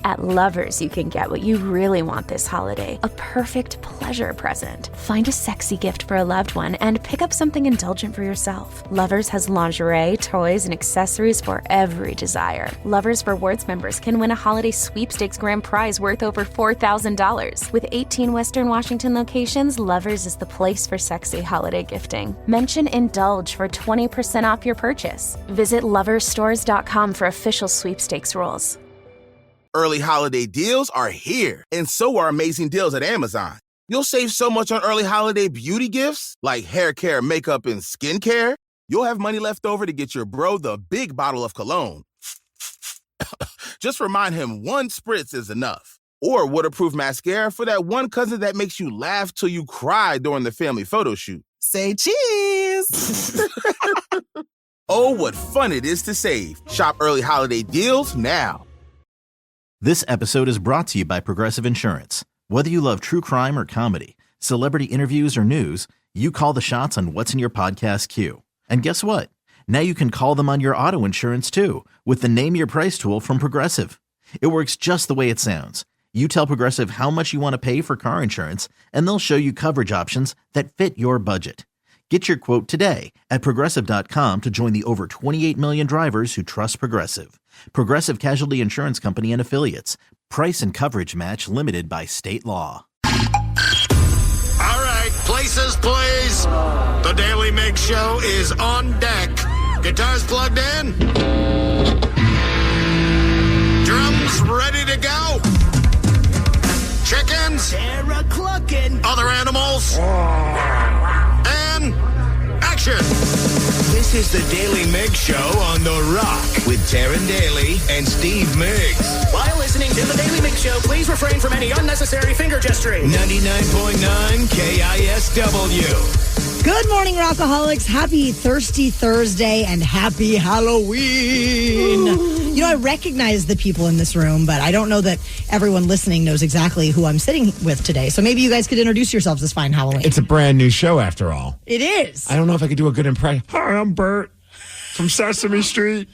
At Lovers, you can get what you really want this holiday, a perfect pleasure present. Find a sexy gift for a loved one and pick up something indulgent for yourself. Lovers has lingerie, toys, and accessories for every desire. Lovers Rewards members can win a holiday sweepstakes grand prize worth over $4,000. With 18 Western Washington locations, Lovers is the place for sexy holiday gifting. Mention Indulge for 20% off your purchase. Visit loversstores.com for official sweepstakes rules. Early holiday deals are here, and so are amazing deals at Amazon. You'll save so much on early holiday beauty gifts, like hair care, makeup, and skincare. You'll have money left over to get your bro the big bottle of cologne. Just remind him one spritz is enough. Or waterproof mascara for that one cousin that makes you laugh till you cry during the family photo shoot. Say cheese! Oh, what fun it is to save. Shop early holiday deals now. This episode is brought to you by Progressive Insurance. Whether you love true crime or comedy, celebrity interviews or news, you call the shots on what's in your podcast queue. And guess what? Now you can call them on your auto insurance too with the Name Your Price tool from Progressive. It works just the way it sounds. You tell Progressive how much you want to pay for car insurance, and they'll show you coverage options that fit your budget. Get your quote today at Progressive.com to join the over 28 million drivers who trust Progressive. Progressive Casualty Insurance Company and Affiliates. Price and coverage match limited by state law. All right, places, please. The Daly Migs Show is on deck. Guitars plugged in. Drums ready to go. Chickens. They're clucking. Other animals. And action. This is the Daly Migs Show on The Rock with Taryn Daly and Steve Migs. While listening to the Daly Migs Show, please refrain from any unnecessary finger gesturing. 99.9 KISW. Good morning, Rockaholics. Happy Thirsty Thursday and happy Halloween. Ooh. You know, I recognize the people in this room, but I don't know that everyone listening knows exactly who I'm sitting with today. So maybe you guys could introduce yourselves this fine Halloween. It's a brand new show, after all. It is. I don't know if I could do a good impression. Hi, I'm Bert from Sesame Street.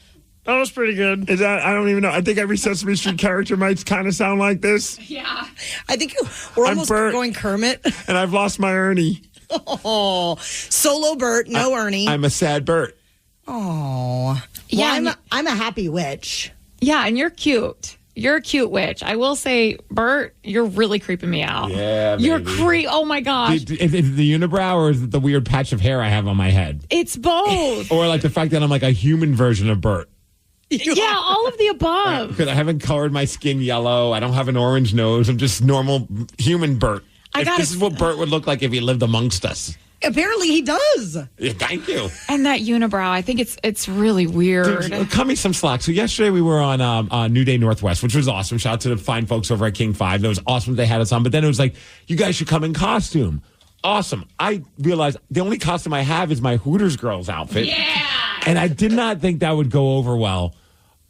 That was pretty good. Is that? I don't even know. I think every Sesame Street character might kind of sound like this. Yeah. I think we're almost going Kermit. And I've lost my Ernie. Oh, solo Bert, no Ernie. I'm a sad Bert. Oh. Yeah, well, I'm a happy witch. Yeah, and you're cute. You're a cute witch. I will say, Bert, you're really creeping me out. Yeah, you're Oh my gosh. Is it the unibrow or is it the weird patch of hair I have on my head? It's both. Or like the fact that I'm like a human version of Bert. Yeah, all of the above. Because I haven't colored my skin yellow. I don't have an orange nose. I'm just normal human Bert. This is what Bert would look like if he lived amongst us. Apparently he does. Yeah, thank you. And that unibrow, I think it's really weird. Dude, cut me some slack. So yesterday we were on New Day Northwest, which was awesome. Shout out to the fine folks over at King 5. That was awesome that they had us on. But then it was like, you guys should come in costume. Awesome. I realized the only costume I have is my Hooters Girls outfit. Yeah. And I did not think that would go over well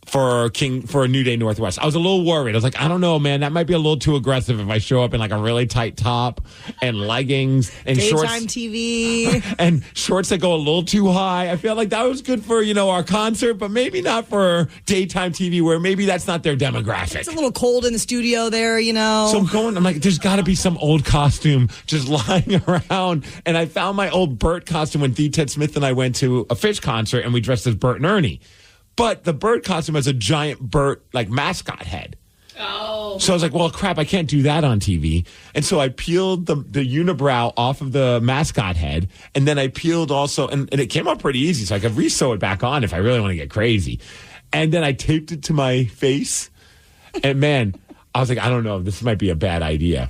for a New Day Northwest. I was a little worried. I was like, I don't know, man. That might be a little too aggressive if I show up in like a really tight top and leggings and daytime shorts. TV. And shorts that go a little too high. I feel like that was good for, our concert, but maybe not for daytime TV where maybe that's not their demographic. It's a little cold in the studio there, So I'm like, there's got to be some old costume just lying around. And I found my old Bert costume when D. Ted Smith and I went to a Fish concert and we dressed as Bert and Ernie. But the Bert costume has a giant Bert, mascot head. Oh. So I was like, well, crap, I can't do that on TV. And so I peeled the unibrow off of the mascot head. And then I peeled also, and it came out pretty easy. So I could re-sew it back on if I really want to get crazy. And then I taped it to my face. And man, I was like, I don't know, this might be a bad idea.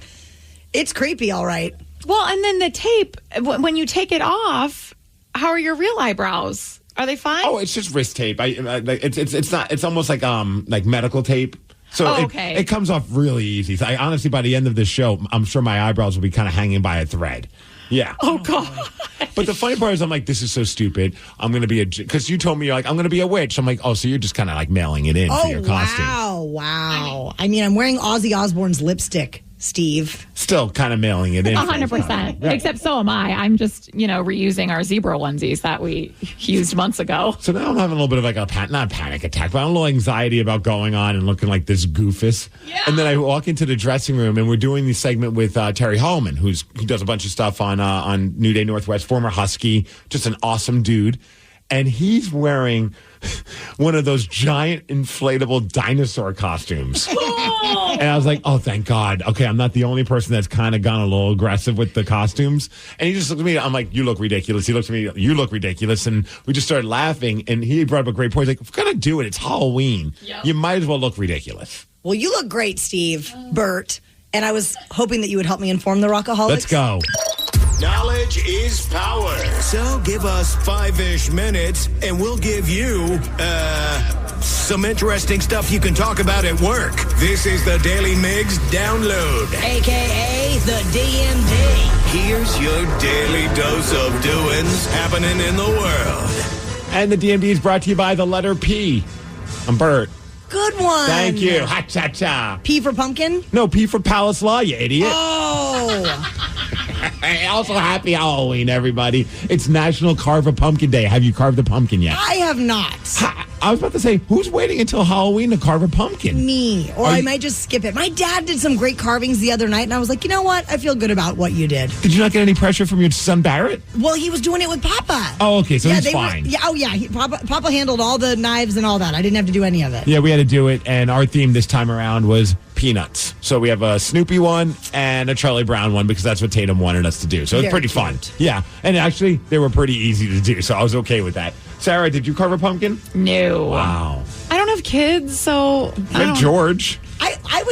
It's creepy, all right. Well, and then the tape, when you take it off, how are your real eyebrows? Are they fine? Oh, it's just wrist tape. It's not. It's almost like medical tape. So okay. It comes off really easy. So I honestly, by the end of this show, I'm sure my eyebrows will be kind of hanging by a thread. Yeah. Oh God. But the funny part is, I'm like, this is so stupid. I'm gonna be because you told me I'm gonna be a witch. I'm like, oh, so you're just kind of like mailing it in for your costume. Wow. I mean, I'm wearing Ozzy Osbourne's lipstick Steve. Still kind of mailing it in. 100%. Right. Except so am I. I'm just, reusing our zebra onesies that we used months ago. So now I'm having a little bit of like not a panic attack, but a little anxiety about going on and looking like this goofus. Yeah. And then I walk into the dressing room and we're doing the segment with Terry Hallman, who does a bunch of stuff on New Day Northwest, former Husky, just an awesome dude. And he's wearing one of those giant inflatable dinosaur costumes. And I was like, oh, thank God. Okay, I'm not the only person that's kind of gone a little aggressive with the costumes. And he just looked at me. I'm like, you look ridiculous. He looks at me, you look ridiculous. And we just started laughing. And he brought up a great point. He's like, if we're going to do it, it's Halloween. Yep. You might as well look ridiculous. Well, you look great, Steve, Bert. And I was hoping that you would help me inform the Rockaholics. Let's go. Knowledge is power. So give us 5-ish minutes and we'll give you, some interesting stuff you can talk about at work. This is the Daily Migs Download. AKA the DMD. Here's your daily dose of doings happening in the world. And the DMD is brought to you by the letter P. I'm Bert. Good one. Thank you. Ha-cha-cha. P for pumpkin? No, P for Palace Law, you idiot. Oh. Also, happy Halloween, everybody. It's National Carve a Pumpkin Day. Have you carved a pumpkin yet? I have not. I was about to say, who's waiting until Halloween to carve a pumpkin? Me. Or I might just skip it. My dad did some great carvings the other night, and I was like, you know what? I feel good about what you did. Did you not get any pressure from your son Barrett? Well, he was doing it with Papa. Oh, okay, so he's fine. Papa handled all the knives and all that. I didn't have to do any of it. Yeah, we had to do it, and our theme this time around was peanuts. So we have a Snoopy one and a Charlie Brown one because that's what Tatum wanted us to do. So it's pretty fun. Yeah, and actually, they were pretty easy to do, so I was okay with that. Sarah, did you carve a pumpkin? No. Wow. I don't have kids, so George. I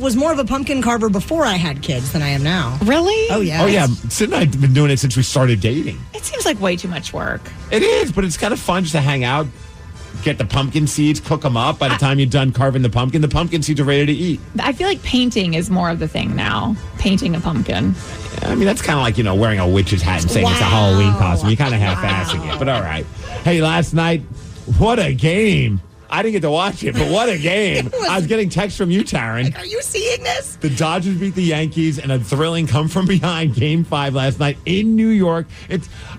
was more of a pumpkin carver before I had kids than I am now. Really? Oh yeah. Oh yeah. Sid and I have been doing it since we started dating. It seems like way too much work. It is, but it's kind of fun just to hang out, get the pumpkin seeds, cook them up. By the time you're done carving the pumpkin seeds are ready to eat. I feel like painting is more of the thing now. Painting a pumpkin. I mean, that's kind of like, wearing a witch's hat and saying it's a Halloween costume. You kind of half-assing it, but all right. Hey, last night, what a game. I didn't get to watch it, but what a game. I was getting texts from you, Taryn. Are you seeing this? The Dodgers beat the Yankees in a thrilling come-from-behind Game 5 last night in New York.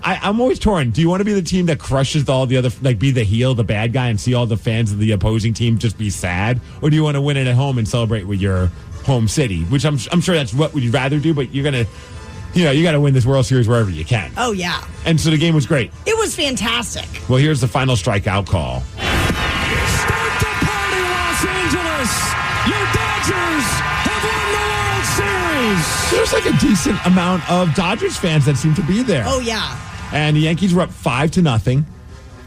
I'm always torn. Do you want to be the team that crushes all the other, like be the heel, the bad guy, and see all the fans of the opposing team just be sad? Or do you want to win it at home and celebrate with your home city? Which I'm sure that's what you'd rather do, but you're going to... you got to win this World Series wherever you can. Oh, yeah. And so the game was great. It was fantastic. Well, here's the final strikeout call. Start the party, Los Angeles! Your Dodgers have won the World Series! There's like a decent amount of Dodgers fans that seem to be there. Oh, yeah. And the Yankees were up 5-0.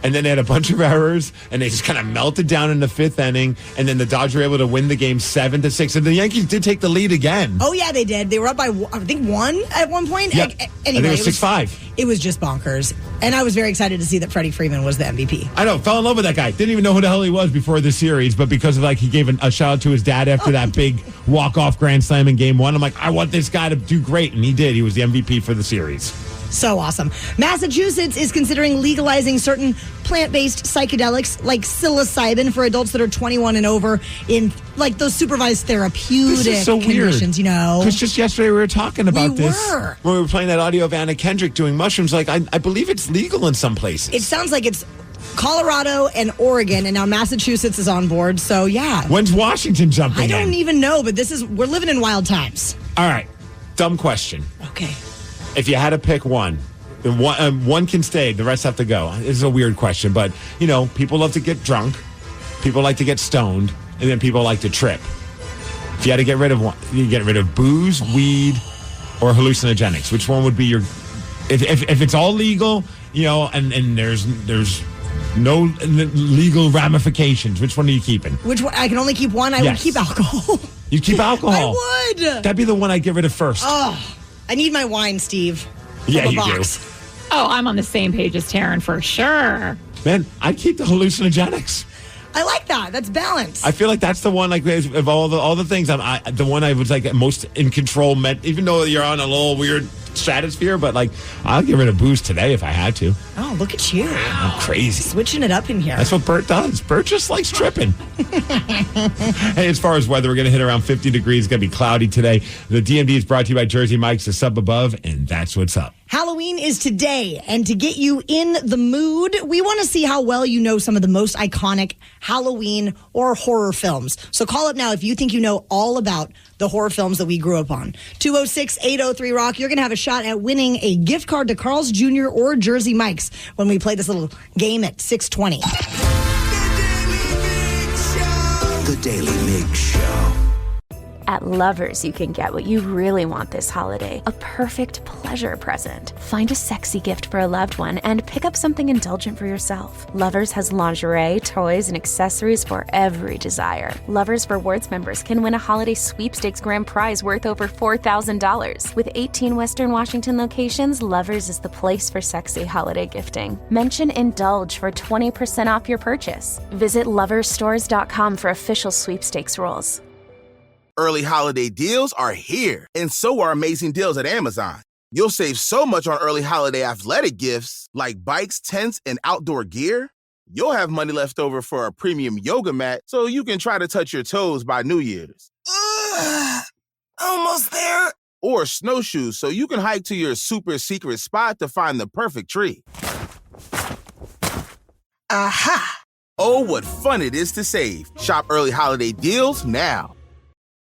And then they had a bunch of errors, and they just kind of melted down in the fifth inning. And then the Dodgers were able to win the game 7-6. And the Yankees did take the lead again. Oh, yeah, they did. They were up by, I think, 1 at one point. Yep. Anyway, it was 6-5. It was just bonkers. And I was very excited to see that Freddie Freeman was the MVP. I know. Fell in love with that guy. Didn't even know who the hell he was before the series. But because of he gave a shout out to his dad after that big walk-off grand slam in Game 1. I'm like, I want this guy to do great. And he did. He was the MVP for the series. So awesome. Massachusetts is considering legalizing certain plant-based psychedelics like psilocybin for adults that are 21 and over in like those supervised therapeutic This is so conditions, weird. Because just yesterday we were talking about this. Were. When we were playing that audio of Anna Kendrick doing mushrooms. I believe it's legal in some places. It sounds like it's Colorado and Oregon, and now Massachusetts is on board. So, yeah. When's Washington jumping in? I don't even know, but we're living in wild times. All right. Dumb question. Okay. If you had to pick one can stay, the rest have to go. This is a weird question, but, people love to get drunk, people like to get stoned, and then people like to trip. If you had to get rid of one, you get rid of booze, weed, or hallucinogenics. Which one would be your... If it's all legal, and there's no legal ramifications, which one are you keeping? Which one? I can only keep one? I would keep alcohol. You'd keep alcohol? I would. That'd be the one I'd get rid of first. Oh, I need my wine, Steve. Yeah, you box. do. Oh, I'm on the same page as Taryn for sure. Man, I'd keep the hallucinogenics. I like that. That's balance. I feel like that's the one, of all the things, the one I was most in control. Even though you're on a little weird stratosphere, but like I'll get rid of booze today if I had to. Oh, look at you. I'm crazy. Switching it up in here. That's what Bert does. Bert just likes tripping. Hey, as far as weather, we're going to hit around 50 degrees. It's going to be cloudy today. The DMD is brought to you by Jersey Mike's, the sub above, and that's what's up. Halloween is today, and to get you in the mood, we want to see how well you know some of the most iconic Halloween or horror films. So call up now if you think you know all about the horror films that we grew up on. 206-803-ROCK. You're going to have a shot at winning a gift card to Carl's Jr. or Jersey Mike's when we play this little game at 6:20. The Daily Migs Show. At Lovers, you can get what you really want this holiday, a perfect pleasure present. Find a sexy gift for a loved one and pick up something indulgent for yourself. Lovers has lingerie, toys, and accessories for every desire. Lovers Rewards members can win a holiday sweepstakes grand prize worth over $4,000. With 18 Western Washington locations, Lovers is the place for sexy holiday gifting. Mention Indulge for 20% off your purchase. Visit loversstores.com for official sweepstakes rules. Early holiday deals are here, and so are amazing deals at Amazon. You'll save so much on early holiday athletic gifts like bikes, tents, and outdoor gear. You'll have money left over for a premium yoga mat so you can try to touch your toes by New Year's. Almost there. Or snowshoes so you can hike to your super secret spot to find the perfect tree. Aha! Oh, what fun it is to save. Shop early holiday deals now.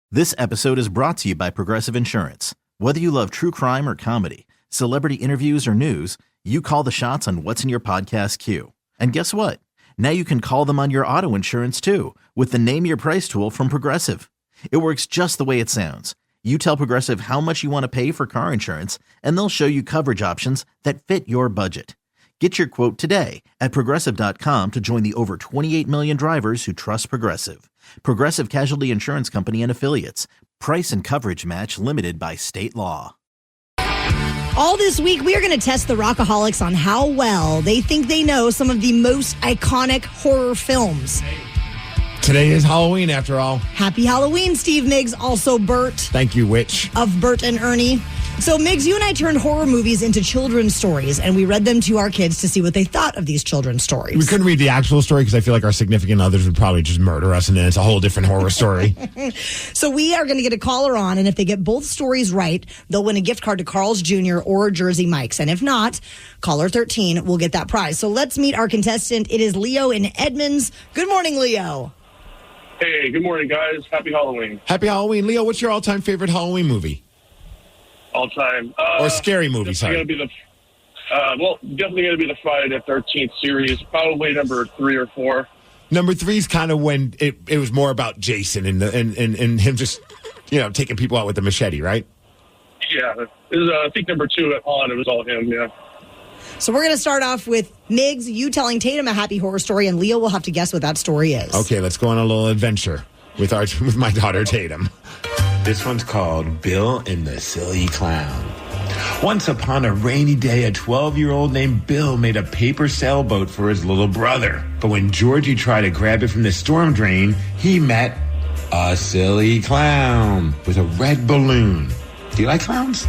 This episode is brought to you by Progressive Insurance. Whether you love true crime or comedy, celebrity interviews or news, you call the shots on what's in your podcast queue. And guess what? Now you can call them on your auto insurance too with the Name Your Price tool from Progressive. It works just the way it sounds. You tell Progressive how much you want to pay for car insurance, and they'll show you coverage options that fit your budget. Get your quote today at Progressive.com to join the over 28 million drivers who trust Progressive. Progressive Casualty Insurance Company and Affiliates. Price and coverage match limited by state law. All this week, we are going to test the Rockaholics on how well they think they know some of the most iconic horror films. Today is Halloween, after all. Happy Halloween, Steve Migs, also Bert. Thank you, Witch. Of Bert and Ernie. So, Migs, you and I turned horror movies into children's stories, and we read them to our kids to see what they thought of these children's stories. We couldn't read the actual story because I feel like our significant others would probably just murder us, and then it's a whole different horror story. So we are going to get a caller on, and if they get both stories right, they'll win a gift card to Carl's Jr. or Jersey Mike's. And if not, caller 13 will get that prize. So let's meet our contestant. It is Leo in Edmonds. Good morning, Leo. Hey, good morning, guys. Happy Halloween. Happy Halloween. Leo, what's your all-time favorite Halloween movie? All time. Or scary movie, sorry. Definitely going to be the Friday the 13th series, probably number 3 or 4. Number 3 is kind of when it was more about Jason and him just, taking people out with the machete, right? Yeah. It was, I think number 2 on, it was all him, yeah. So we're going to start off with Migs, you telling Tatum a happy horror story, and Leo will have to guess what that story is. Okay, let's go on a little adventure with my daughter Tatum. This one's called Bill and the Silly Clown. Once upon a rainy day, a 12-year-old named Bill made a paper sailboat for his little brother. But when Georgie tried to grab it from the storm drain, he met a silly clown with a red balloon. Do you like clowns?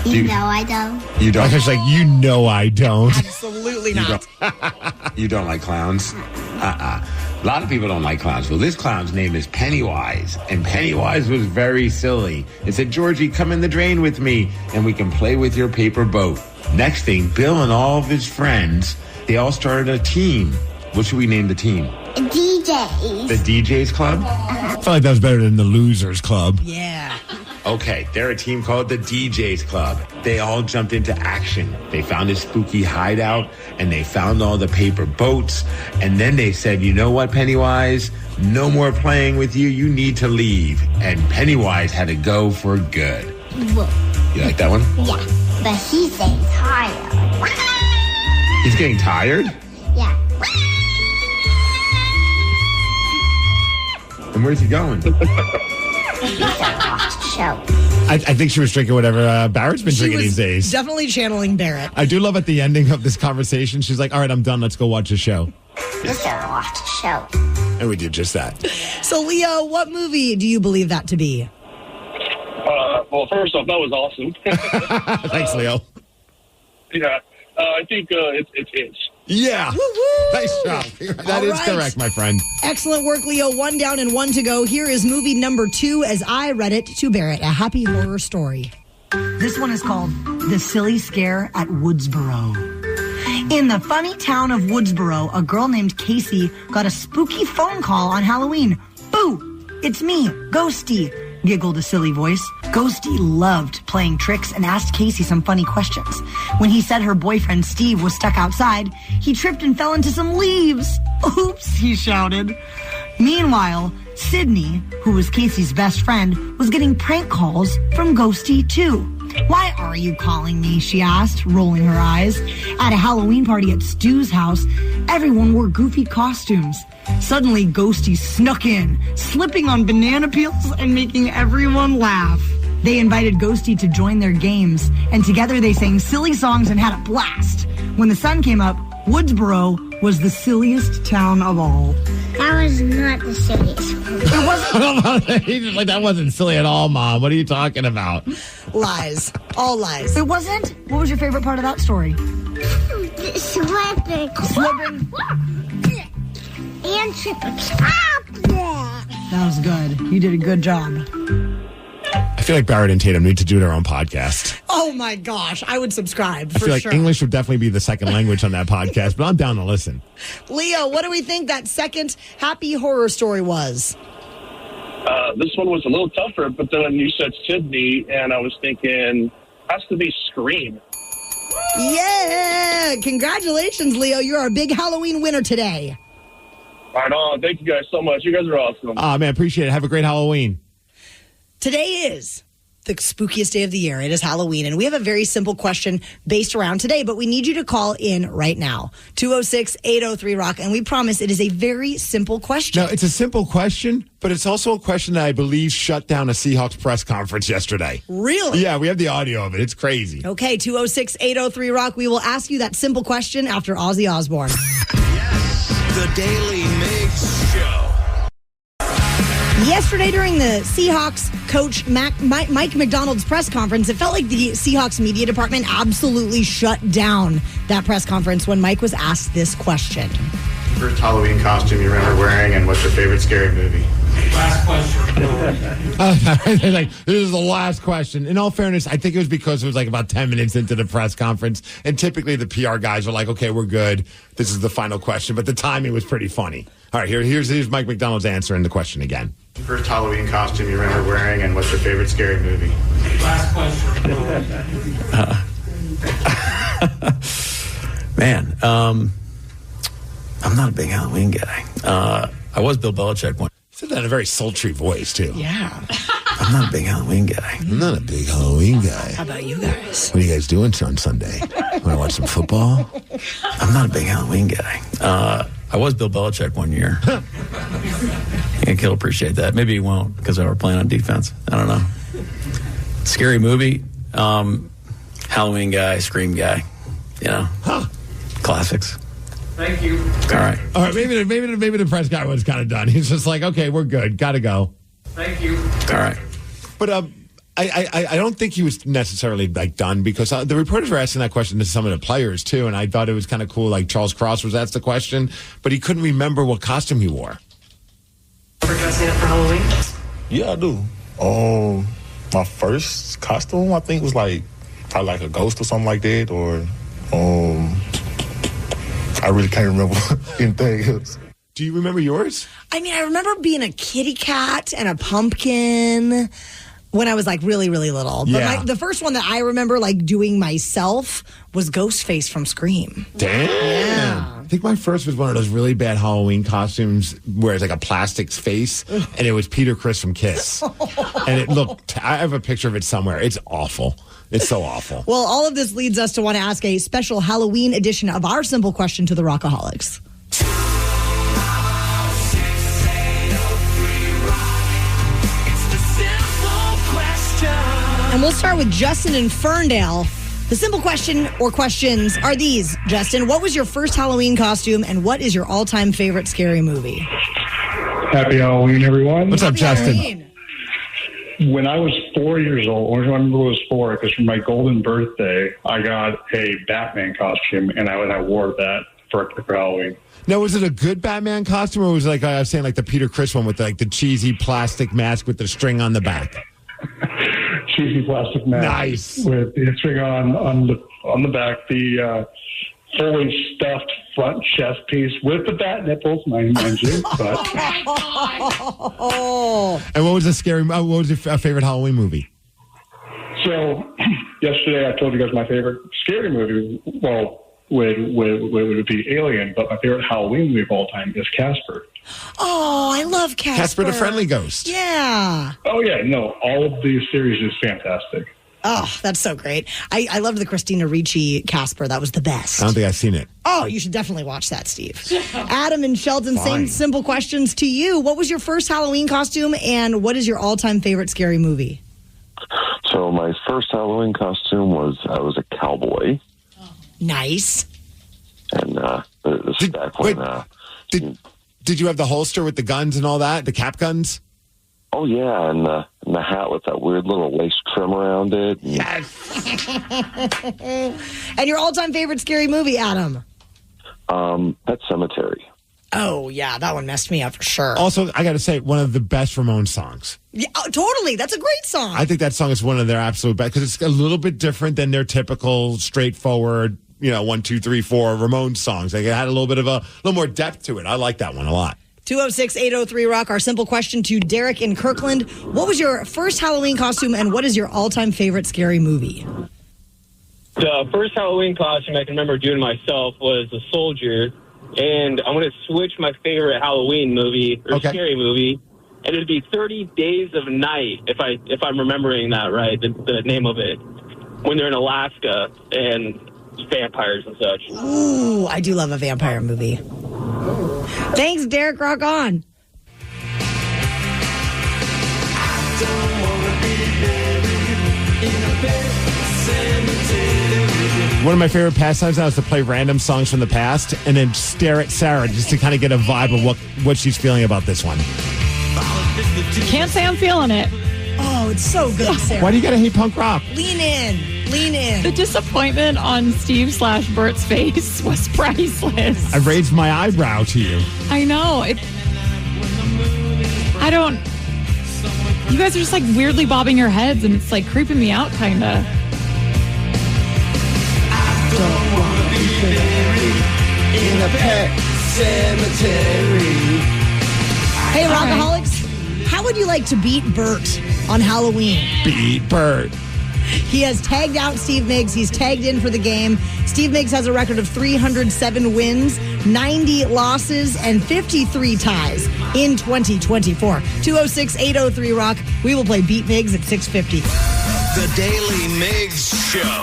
No, I don't. You don't? I was like, I don't. Absolutely not. You don't like clowns? A lot of people don't like clowns. Well, this clown's name is Pennywise, and Pennywise was very silly. It said, Georgie, come in the drain with me, and we can play with your paper boat. Next thing, Bill and all of his friends, they all started a team. What should we name the team? DJs. The DJs Club? I feel like that was better than the Losers Club. Yeah. Okay, they're a team called the DJs Club. They all jumped into action. They found a spooky hideout, and they found all the paper boats. And then they said, you know what, Pennywise? No more playing with you. You need to leave. And Pennywise had to go for good. Whoa. You like that one? Yeah, but he's getting tired. He's getting tired? Yeah. And where's he going? He's gonna watch the show. I think she was drinking whatever Barrett's been drinking these days. Definitely channeling Barrett. I do love at the ending of this conversation, she's like, all right, I'm done. Let's go watch the show. He's gonna watch the show. And we did just that. So, Leo, what movie do you believe that to be? Well, first off, that was awesome. Thanks, Leo. Yeah, I think it's his. Yeah. Woo-woo! Nice job. That is correct, my friend. Excellent work, Leo. 1 down and 1 to go. Here is movie number 2 as I read it to Barrett, a happy horror story. This one is called The Silly Scare at Woodsboro. In the funny town of Woodsboro, a girl named Casey got a spooky phone call on Halloween. Boo! It's me, Ghosty, giggled a silly voice. Ghosty loved playing tricks and asked Casey some funny questions. When he said her boyfriend Steve was stuck outside, he tripped and fell into some leaves. Oops, he shouted. Meanwhile, Sydney, who was Casey's best friend, was getting prank calls from Ghosty too. Why are you calling me? She asked, rolling her eyes. At a Halloween party at Stu's house, everyone wore goofy costumes. Suddenly, Ghosty snuck in, slipping on banana peels and making everyone laugh. They invited Ghosty to join their games, and together they sang silly songs and had a blast. When the sun came up, Woodsboro was the silliest town of all. That was not the silliest one. It wasn't. He's just like, that wasn't silly at all, Mom. What are you talking about? Lies. All lies. It wasn't? What was your favorite part of that story? Slipping. Slipping. And tripping. That was good. You did a good job. I feel like Barrett and Tatum need to do their own podcast. Oh my gosh, I would subscribe for I feel like sure. English would definitely be the second language on that podcast, but I'm down to listen. Leo, what do we think that second happy horror story was? This one was a little tougher, but then you said Sydney, and I was thinking, has to be Scream. Yeah! Congratulations, Leo. You're our big Halloween winner today. Right on. Thank you guys so much. You guys are awesome. Oh, man, appreciate it. Have a great Halloween. Today is the spookiest day of the year. It is Halloween, and we have a very simple question based around today, but we need you to call in right now. 206-803-ROCK, and we promise it is a very simple question. No, it's a simple question, but it's also a question that I believe shut down a Seahawks press conference yesterday. Really? Yeah, we have the audio of it. It's crazy. Okay, 206-803-ROCK. We will ask you that simple question after Ozzy Osbourne. Yes, the Daily Migs Show. Yesterday during the Seahawks coach Mike McDonald's press conference, it felt like the Seahawks media department absolutely shut down that press conference when Mike was asked this question. First Halloween costume you remember wearing, and what's your favorite scary movie? Last question. Like, this is the last question. In all fairness, I think it was because it was like about 10 minutes into the press conference, and typically the PR guys are like, okay, we're good. This is the final question, but the timing was pretty funny. All right, here's Mike McDonald's answering the question again. First Halloween costume you remember wearing, and what's your favorite scary movie? Last question. Man, I'm not a big Halloween guy. I was Bill Belichick one. He said that in a very sultry voice, too. Yeah. I'm not a big Halloween guy. I'm not a big Halloween guy. How about you guys? What are you guys doing on Sunday? Want to watch some football? I'm not a big Halloween guy. I was Bill Belichick one year. I think he'll appreciate that. Maybe he won't because I were playing on defense. I don't know. Scary movie. Halloween guy, Scream guy. You know, classics. Thank you. All right. All right. Maybe the press guy was kind of done. He's just like, okay, we're good. Got to go. Thank you. All right. But I don't think he was necessarily like done because the reporters were asking that question to some of the players too, and I thought it was kind of cool. Like Charles Cross was asked the question, but he couldn't remember what costume he wore. Ever dressing up for Halloween? Yeah, I do. My first costume, I think, was like probably like a ghost or something like that, or I really can't remember anything else. Do you remember yours? I mean, I remember being a kitty cat and a pumpkin when I was like really, really little. But Yeah. the first one that I remember like doing myself was Ghostface from Scream. Damn. Yeah. I think my first was one of those really bad Halloween costumes where it's like a plastic face, and it was Peter Criss from Kiss. And it looked, I have a picture of it somewhere. It's awful. It's so awful. Well, all of this leads us to want to ask a special Halloween edition of our simple question to the Rockaholics. And we'll start with Justin in Ferndale. The simple question or questions are these. Justin, what was your first Halloween costume and what is your all-time favorite scary movie? Happy Halloween, everyone. What's up, Justin? Halloween. When I was 4 years old, I remember I was 4 because for my golden birthday, I got a Batman costume, and I wore that for Halloween. Now, was it a good Batman costume, or was it like I was saying, like the Peter Criss one with like the cheesy plastic mask with the string on the back? Cheesy plastic mask. Nice. With the string on the back, the fully stuffed front chest piece with the bat nipples, mind you. But. And what was what was your favorite Halloween movie? So yesterday I told you guys my favorite scary movie. Well, would be Alien, but my favorite Halloween movie of all time is Casper. Oh, I love Casper. Casper the Friendly Ghost. Yeah. Oh yeah, no, all of these series is fantastic. Oh, that's so great. I loved the Christina Ricci Casper. That was the best. I don't think I've seen it. Oh, you should definitely watch that, Steve. Adam and Shelton, same simple questions to you. What was your first Halloween costume, and what is your all-time favorite scary movie? So my first Halloween costume I was a cowboy. Nice. And this is back when... Did you have the holster with the guns and all that, the cap guns? Oh, yeah, and the hat with that weird little lace trim around it. Yes. And your all-time favorite scary movie, Adam? Pet Cemetery. Oh, yeah, that one messed me up for sure. Also, I got to say, one of the best Ramones songs. Yeah, totally. That's a great song. I think that song is one of their absolute best because it's a little bit different than their typical straightforward, 1, 2, 3, 4 Ramones songs. Like it had a little more depth to it. I like that one a lot. 206-803-ROCK. Our simple question to Derek in Kirkland. What was your first Halloween costume, and what is your all-time favorite scary movie? The first Halloween costume I can remember doing myself was a soldier, and I'm going to switch my favorite Halloween movie, or scary movie, and it'd be 30 Days of Night, if I'm remembering that right, the name of it, when they're in Alaska, and vampires and such. Ooh, I do love a vampire movie. Thanks, Derek. Rock on. One of my favorite pastimes now is to play random songs from the past and then stare at Sarah just to kind of get a vibe of what she's feeling about this one. Can't say I'm feeling it. Oh, it's so good, Sarah. Why do you got to hate punk rock? Lean in. The disappointment on Steve/Bert's face was priceless. I raised my eyebrow to you. I know. You guys are just like weirdly bobbing your heads, and it's like creeping me out, kind of. Don't want to be buried in a pet cemetery. Hey, Rockaholics, how would you like to beat Bert on Halloween? Beat Bert. He has tagged out Steve Migs. He's tagged in for the game. Steve Migs has a record of 307 wins, 90 losses, and 53 ties in 2024. 206-803-ROCK. We will play Beat Migs at 6:50. The Daly Migs Show.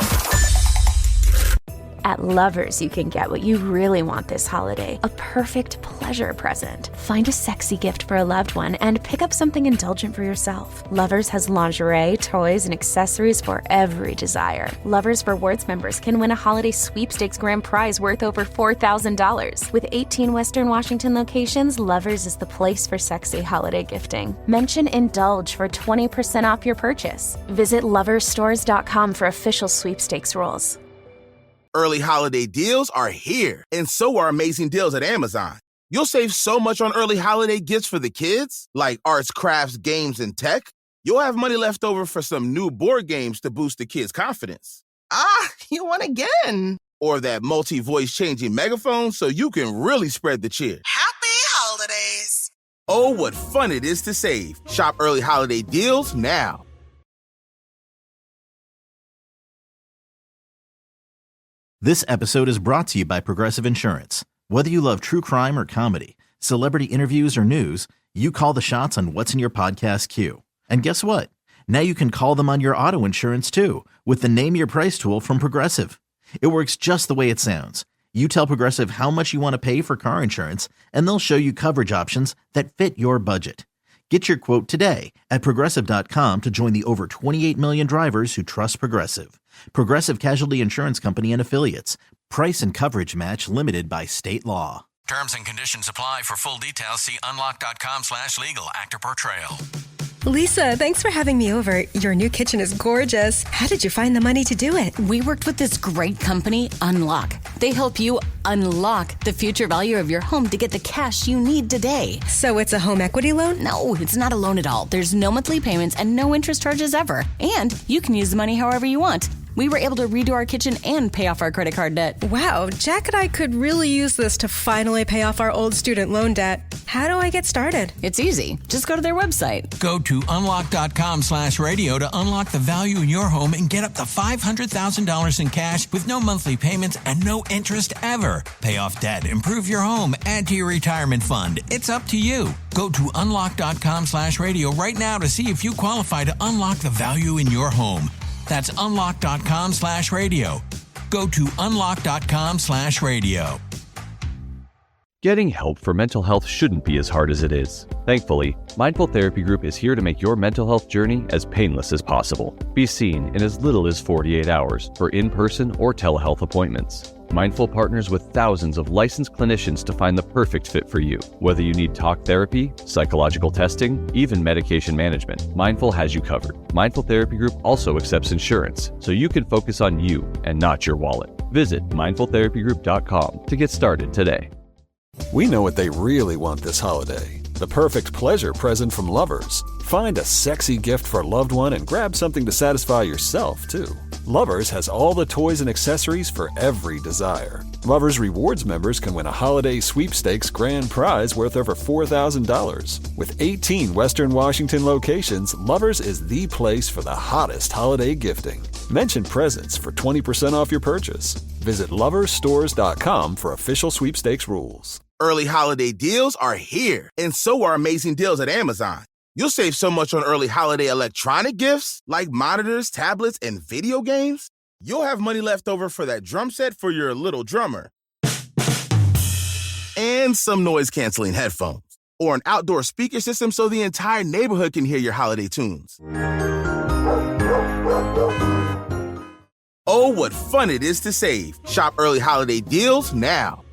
At Lovers, you can get what you really want this holiday, a perfect pleasure present. Find a sexy gift for a loved one and pick up something indulgent for yourself. Lovers has lingerie, toys, and accessories for every desire. Lovers Rewards members can win a holiday sweepstakes grand prize worth over $4,000. With 18 Western Washington locations, Lovers is the place for sexy holiday gifting. Mention Indulge for 20% off your purchase. Visit loversstores.com for official sweepstakes rules. Early holiday deals are here, and so are amazing deals at Amazon. You'll save so much on early holiday gifts for the kids, like arts, crafts, games, and tech. You'll have money left over for some new board games to boost the kids' confidence. You won again. Or that multi-voice changing megaphone so you can really spread the cheer. Happy holidays. Oh, what fun it is to save. Shop early holiday deals now. This episode is brought to you by Progressive Insurance. Whether you love true crime or comedy, celebrity interviews or news, you call the shots on what's in your podcast queue. And guess what? Now you can call them on your auto insurance too with the Name Your Price tool from Progressive. It works just the way it sounds. You tell Progressive how much you want to pay for car insurance, and they'll show you coverage options that fit your budget. Get your quote today at Progressive.com to join the over 28 million drivers who trust Progressive. Progressive Casualty Insurance Company and Affiliates. Price and coverage match limited by state law. Terms and conditions apply. For full details, see unlock.com/legal. Actor portrayal. Lisa, thanks for having me over. Your new kitchen is gorgeous. How did you find the money to do it? We worked with this great company, Unlock. They help you unlock the future value of your home to get the cash you need today. So it's a home equity loan? No, it's not a loan at all. There's no monthly payments and no interest charges ever. And you can use the money however you want. We were able to redo our kitchen and pay off our credit card debt. Wow, Jack and I could really use this to finally pay off our old student loan debt. How do I get started? It's easy. Just go to their website. Go to unlock.com/radio to unlock the value in your home and get up to $500,000 in cash with no monthly payments and no interest ever. Pay off debt, improve your home, add to your retirement fund. It's up to you. Go to unlock.com/radio right now to see if you qualify to unlock the value in your home. That's unlock.com/radio. Go to unlock.com/radio. Getting help for mental health shouldn't be as hard as it is. Thankfully, Mindful Therapy Group is here to make your mental health journey as painless as possible. Be seen in as little as 48 hours for in-person or telehealth appointments. Mindful partners with thousands of licensed clinicians to find the perfect fit for you. Whether you need talk therapy, psychological testing, even medication management, Mindful has you covered. Mindful Therapy Group also accepts insurance, so you can focus on you and not your wallet. Visit mindfultherapygroup.com to get started today. We know what they really want this holiday. The perfect pleasure present from Lovers. Find a sexy gift for a loved one and grab something to satisfy yourself, too. Lovers has all the toys and accessories for every desire. Lovers Rewards members can win a holiday sweepstakes grand prize worth over $4,000. With 18 Western Washington locations, Lovers is the place for the hottest holiday gifting. Mention presents for 20% off your purchase. Visit loversstores.com for official sweepstakes rules. Early holiday deals are here, and so are amazing deals at Amazon. You'll save so much on early holiday electronic gifts like monitors, tablets, and video games. You'll have money left over for that drum set for your little drummer. And some noise-canceling headphones. Or an outdoor speaker system so the entire neighborhood can hear your holiday tunes. Oh, what fun it is to save. Shop early holiday deals now.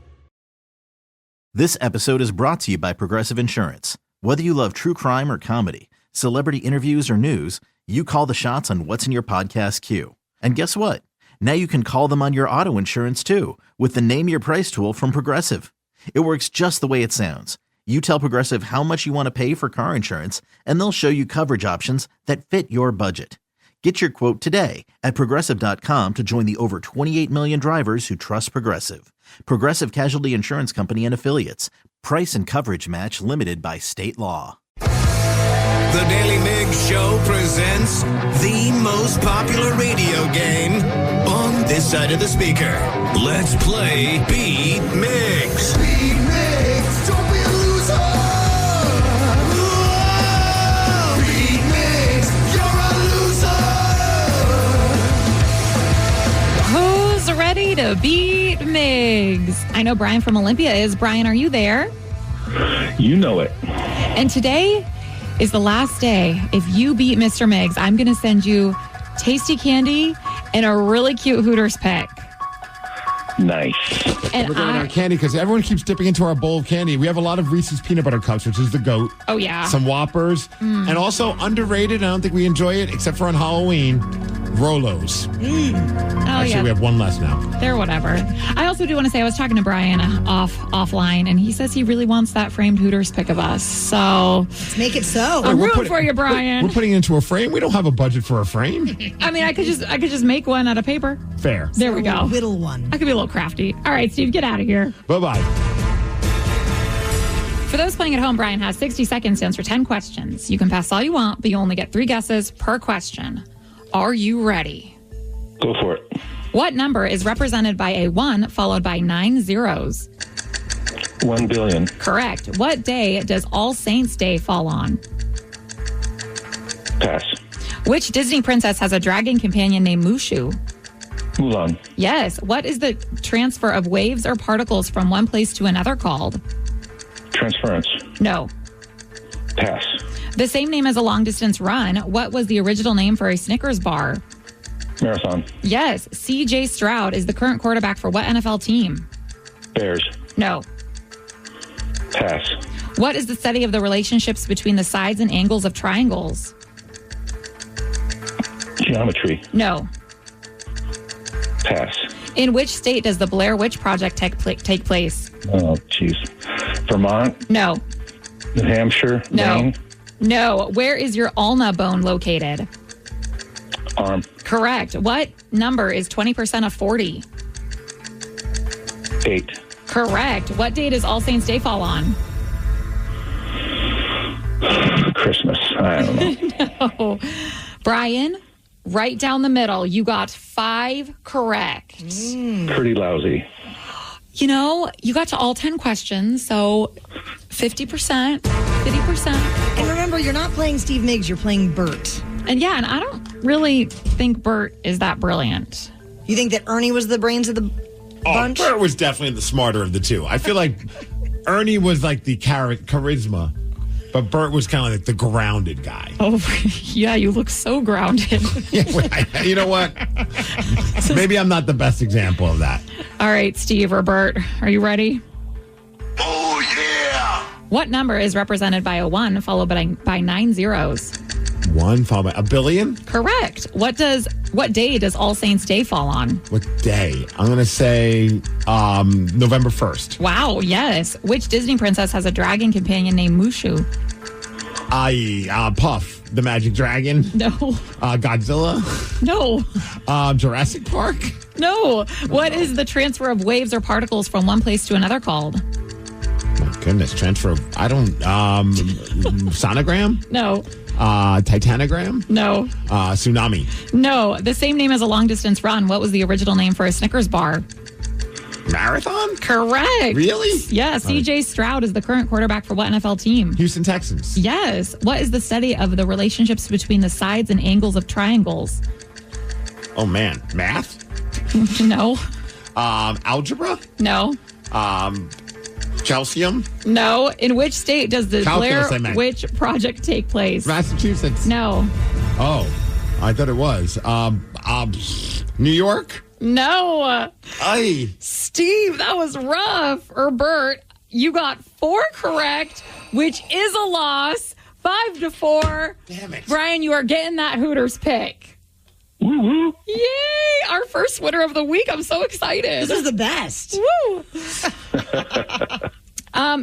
This episode is brought to you by Progressive Insurance. Whether you love true crime or comedy, celebrity interviews or news, you call the shots on what's in your podcast queue. And guess what? Now you can call them on your auto insurance too with the Name Your Price tool from Progressive. It works just the way it sounds. You tell Progressive how much you want to pay for car insurance, and they'll show you coverage options that fit your budget. Get your quote today at Progressive.com to join the over 28 million drivers who trust Progressive. Progressive Casualty Insurance Company and Affiliates. Price and coverage match limited by state law. The Daily Migs Show presents the most popular radio game on this side of the speaker. Let's play Beat Migs. Beat Migs, don't be a loser. Whoa! Beat Migs, you're a loser. Who's ready to beat Migs? I know Brian from Olympia is. Brian, are you there? You know it. And today is the last day. If you beat Mr. Migs, I'm going to send you tasty candy and a really cute Hooters pick. Nice. And we're going our candy because everyone keeps dipping into our bowl of candy. We have a lot of Reese's peanut butter cups, which is the GOAT. Oh, yeah. Some Whoppers. And also underrated, I don't think we enjoy it, except for on Halloween, Rolos. Actually, we have one less now. They're whatever. I also do want to say I was talking to Brian offline, and he says he really wants that framed Hooters pick of us. So let's make it so. I'm rooting for you, Brian. We're putting it into a frame. We don't have a budget for a frame. I mean, I could just make one out of paper. Fair. There we go. Whittle one. I could be a little crafty. All right, Steve, get out of here. Bye-bye. For those playing at home, Brian has 60 seconds to answer 10 questions. You can pass all you want, but you only get 3 guesses per question. Are you ready? Go for it. What number is represented by a 1 followed by 9 zeros? 1 billion. Correct. What day does All Saints Day fall on? Pass. Which Disney princess has a dragon companion named Mushu? Mulan. Yes. What is the transfer of waves or particles from one place to another called? Transference. No. Pass. The same name as a long-distance run. What was the original name for a Snickers bar? Marathon. Yes. C.J. Stroud is the current quarterback for what NFL team? Bears. No. Pass. What is the study of the relationships between the sides and angles of triangles? Geometry. No. Pass. In which state does the Blair Witch Project take place? Oh, jeez. Vermont? No. New Hampshire? No. Maine? No. Where is your ulna bone located? Arm. Correct. What number is 20% of 40? 8. Correct. What day does All Saints Day fall on? Christmas. I don't know. No. Brian, right down the middle. You got 5 correct. Pretty lousy. You know, you got to all 10 questions, so 50%, 50%. And remember, you're not playing Steve Migs, you're playing Bert. And yeah, and I don't really think Bert is that brilliant. You think that Ernie was the brains of the bunch? Bert was definitely the smarter of the two. I feel like Ernie was like the charisma, but Bert was kind of like the grounded guy. Oh, yeah, you look so grounded. You know what? Maybe I'm not the best example of that. All right, Steve or Bert, are you ready? Oh, yeah! What number is represented by a 1 followed by 9 zeros? 1 followed by a billion? Correct. What day does All Saints Day fall on? What day? I'm going to say November 1st. Wow, yes. Which Disney princess has a dragon companion named Mushu? Puff, the Magic Dragon. No. Godzilla. No. Jurassic Park. No. What is the transfer of waves or particles from one place to another called? My goodness, transfer of, sonogram? No. Titanogram? No. Tsunami? No. The same name as a long distance run. What was the original name for a Snickers bar? Marathon? Correct. Really? Yeah. C.J. Stroud is the current quarterback for what NFL team? Houston Texans. Yes. What is the study of the relationships between the sides and angles of triangles? Oh, man. Math? No. Algebra? No. Chalcium? No. In which state does the Calculus, Blair Witch Project take place? Massachusetts. No. Oh, I thought it was. New York? No. Aye. Steve, that was rough. Or Bert, you got 4 correct, which is a loss. 5-4. Damn it. Brian, you are getting that Hooters pick. Woo-hoo. Yay! Our first winner of the week. I'm so excited. This is the best. Woo!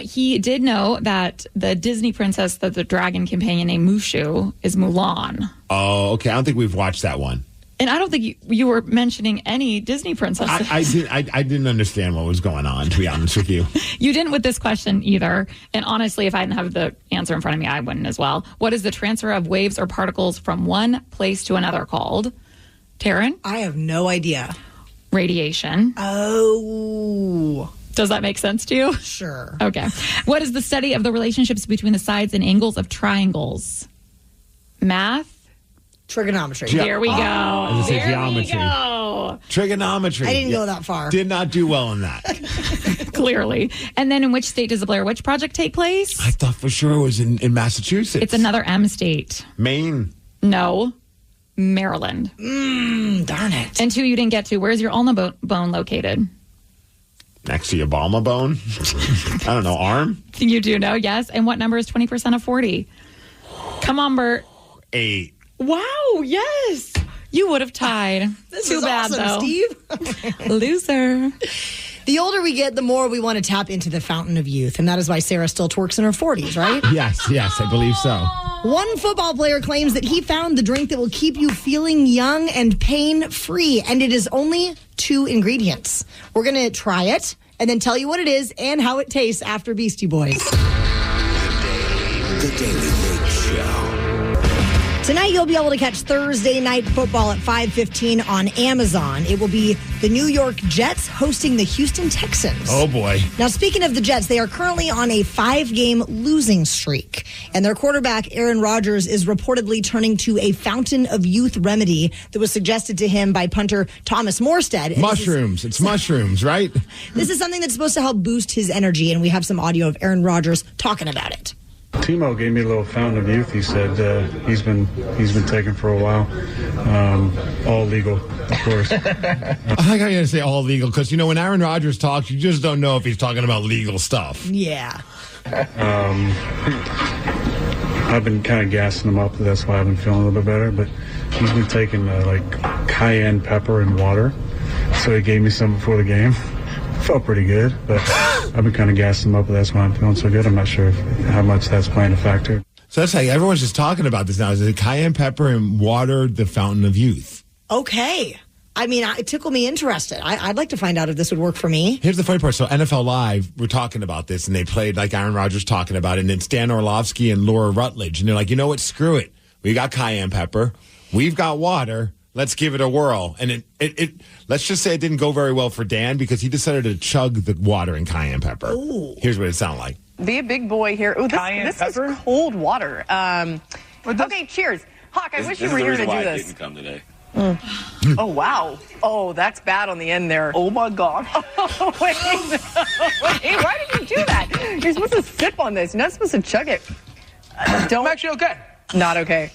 He did know that the Disney princess that the dragon companion named Mushu is Mulan. Oh, okay. I don't think we've watched that one. And I don't think you were mentioning any Disney princesses. I didn't understand what was going on, to be honest with you. You didn't with this question either. And honestly, if I didn't have the answer in front of me, I wouldn't as well. What is the transfer of waves or particles from one place to another called? Taryn? I have no idea. Radiation. Oh. Does that make sense to you? Sure. Okay. What is the study of the relationships between the sides and angles of triangles? Math? Trigonometry. There we go. I was gonna say There geometry. we go. Trigonometry. I didn't go that far. Did not do well in that. Clearly. And then in which state does the Blair Witch Project take place? I thought for sure it was in Massachusetts. It's another M state. Maine. No. Maryland. Darn it. And 2 you didn't get to. Where's your ulna bone located? Next to your Balma bone. I don't know. Arm? You do know, yes. And what number is 20% of 40? Come on, Bert. 8. Wow, yes. You would have tied. This Too is bad, awesome, though. Steve. Loser. The older we get, the more we want to tap into the fountain of youth. And that is why Sarah still twerks in her 40s, right? Yes, I believe so. One football player claims that he found the drink that will keep you feeling young and pain-free. And it is only 2 ingredients. We're going to try it and then tell you what it is and how it tastes after Beastie Boys. The Daily Migs Show. Tonight, you'll be able to catch Thursday Night Football at 5:15 on Amazon. It will be the New York Jets hosting the Houston Texans. Oh, boy. Now, speaking of the Jets, they are currently on a 5-game losing streak. And their quarterback, Aaron Rodgers, is reportedly turning to a fountain of youth remedy that was suggested to him by punter Thomas Morstead. And Mushrooms. It's mushrooms, right? This is something that's supposed to help boost his energy, and we have some audio of Aaron Rodgers talking about it. Timo gave me a little fountain of youth. He said he's been taking for a while. All legal, of course. I like how you gotta say all legal because when Aaron Rodgers talks, you just don't know if he's talking about legal stuff. Yeah. I've been kind of gassing him up. That's why I've been feeling a little bit better. But he's been taking cayenne pepper and water. So he gave me some before the game. Felt pretty good, but I've been kind of gassing him up. That's why I'm feeling so good. I'm not sure how much that's playing a factor. So that's like everyone's just talking about this now. Is it cayenne pepper and water, the fountain of youth? Okay. I mean, it tickled me interested. I'd like to find out if this would work for me. Here's the funny part. So NFL Live, we're talking about this, and they played like Aaron Rodgers talking about it, and it's Dan Orlovsky and Laura Rutledge. And they're like, you know what? Screw it. We got cayenne pepper. We've got water. Let's give it a whirl. And it let's just say it didn't go very well for Dan because he decided to chug the water in cayenne pepper. Ooh. Here's what it sounded like. Be a big boy here. Ooh, this is cold water. Okay, cheers. Hawk, I wish you were here to do this. I didn't come today. Oh, wow. Oh, that's bad on the end there. Oh, my God. Oh, wait, why did you do that? You're supposed to sip on this. You're not supposed to chug it. I'm actually okay. Not okay.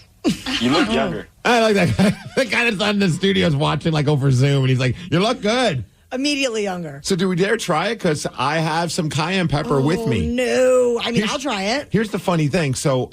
You look younger. I like that guy. The guy that's on the studio is watching like over Zoom, and he's like, you look good. Immediately younger. So do we dare try it? Because I have some cayenne pepper with me. No. I mean, I'll try it. Here's the funny thing. So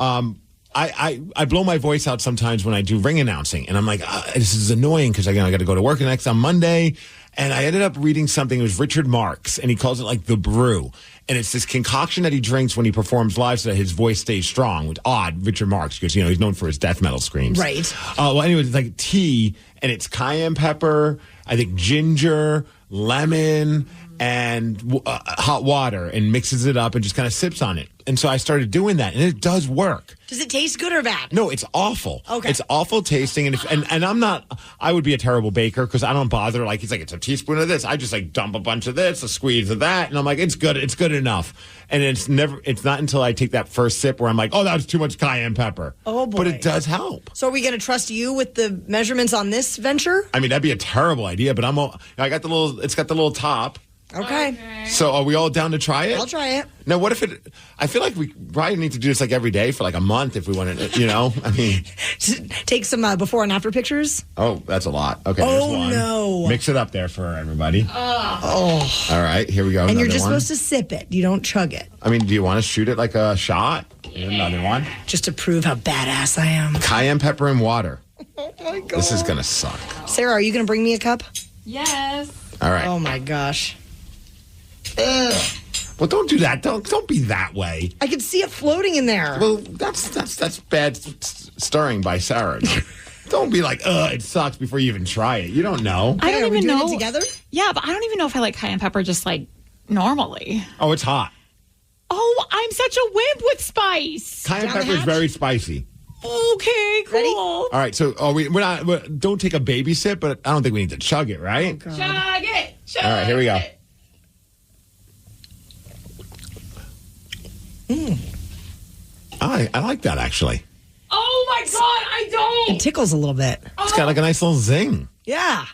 I blow my voice out sometimes when I do ring announcing, and I'm like, this is annoying because I got to go to work next on Monday. And I ended up reading something. It was Richard Marx, and he calls it like the brew. And it's this concoction that he drinks when he performs live so that his voice stays strong. Which odd, Richard Marx, because he's known for his death metal screams. Right. Well, anyway, it's like tea, and it's cayenne pepper, I think ginger, lemon, and hot water, and mixes it up and just kind of sips on it. And so I started doing that, and it does work. Does it taste good or bad? No, it's awful. Okay. It's awful tasting, and I'm not. I would be a terrible baker because I don't bother. Like he's like, it's a teaspoon of this. I just like dump a bunch of this, a squeeze of that, and I'm like, it's good. It's good enough. And it's not until I take that first sip where I'm like, oh, that was too much cayenne pepper. Oh boy! But it does help. So are we going to trust you with the measurements on this venture? I mean, that'd be a terrible idea, but I got the little. It's got the little top. Okay. So are we all down to try it? I'll try it. Now, what if it... I feel like we probably need to do this like every day for like a month if we want to, I mean... Take some before and after pictures? Oh, that's a lot. Okay, oh, there's one. No. Mix it up there for everybody. Oh. All right, here we go. And you're just one. supposed to sip it. You don't chug it. I mean, do you want to shoot it like a shot? Another one? Just to prove how badass I am. Cayenne pepper and water. Oh, my God. This is going to suck. Sarah, are you going to bring me a cup? Yes. All right. Oh, my gosh. Ugh. Well, don't do that. Don't be that way. I can see it floating in there. Well, that's bad stirring by Sarah. Don't be like, it sucks before you even try it. You don't know. I don't even know. It together? Yeah, but I don't even know if I like cayenne pepper just like normally. Oh, it's hot. Oh, I'm such a wimp with spice. Cayenne pepper is very spicy. Okay, cool. Ready? All right, so don't take a baby sip, but I don't think we need to chug it, right? Chug it. Chug All right, here we go. I like that, actually. Oh, my God, I don't. It tickles a little bit. It's got like a nice little zing. Yeah.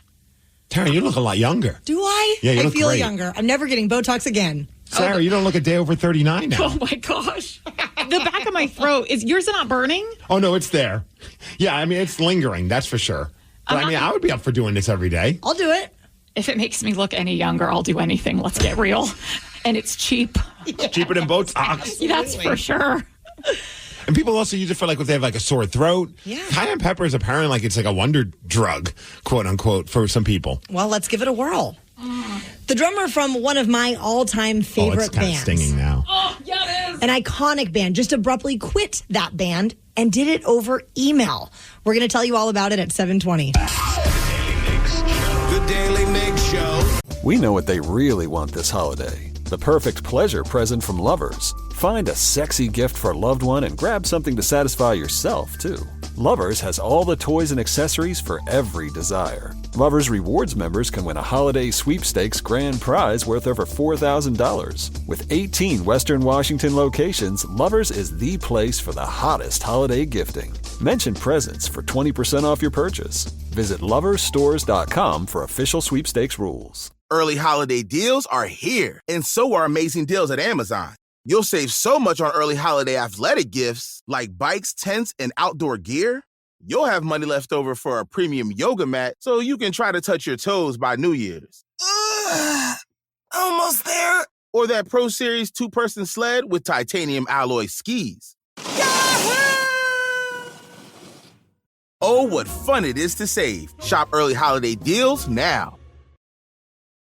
Taryn, you look a lot younger. Do I? Yeah, you I look feel great. younger. I'm never getting Botox again. Sarah, you don't look a day over 39 now. Oh, my gosh. The back of my throat, is yours not burning? Oh, no, it's there. Yeah, I mean, it's lingering, that's for sure. But I mean, I would be up for doing this every day. I'll do it. If it makes me look any younger, I'll do anything. Let's get real. And it's cheap. It's cheaper than Botox. That's for sure. And people also use it for like if they have like a sore throat. Yeah. Cayenne pepper is apparently like it's like a wonder drug, quote unquote, for some people. Well, let's give it a whirl. The drummer from one of my all-time favorite it's kind bands. of stinging now. Oh, yeah, it is. An iconic band just abruptly quit that band and did it over email. We're going to tell you all about it at 7:20. The Daily Migs Show. We know what they really want this holiday. The perfect pleasure present from Lovers. Find a sexy gift for a loved one and grab something to satisfy yourself, too. Lovers has all the toys and accessories for every desire. Lovers Rewards members can win a holiday sweepstakes grand prize worth over $4,000. With 18 Western Washington locations, Lovers is the place for the hottest holiday gifting. Mention presents for 20% off your purchase. Visit loversstores.com for official sweepstakes rules. Early holiday deals are here, and so are amazing deals at Amazon. You'll save so much on early holiday athletic gifts like bikes, tents, and outdoor gear. You'll have money left over for a premium yoga mat so you can try to touch your toes by New Year's. Almost there. Or that Pro Series 2-person sled with titanium alloy skis. Oh, what fun it is to save. Shop early holiday deals now.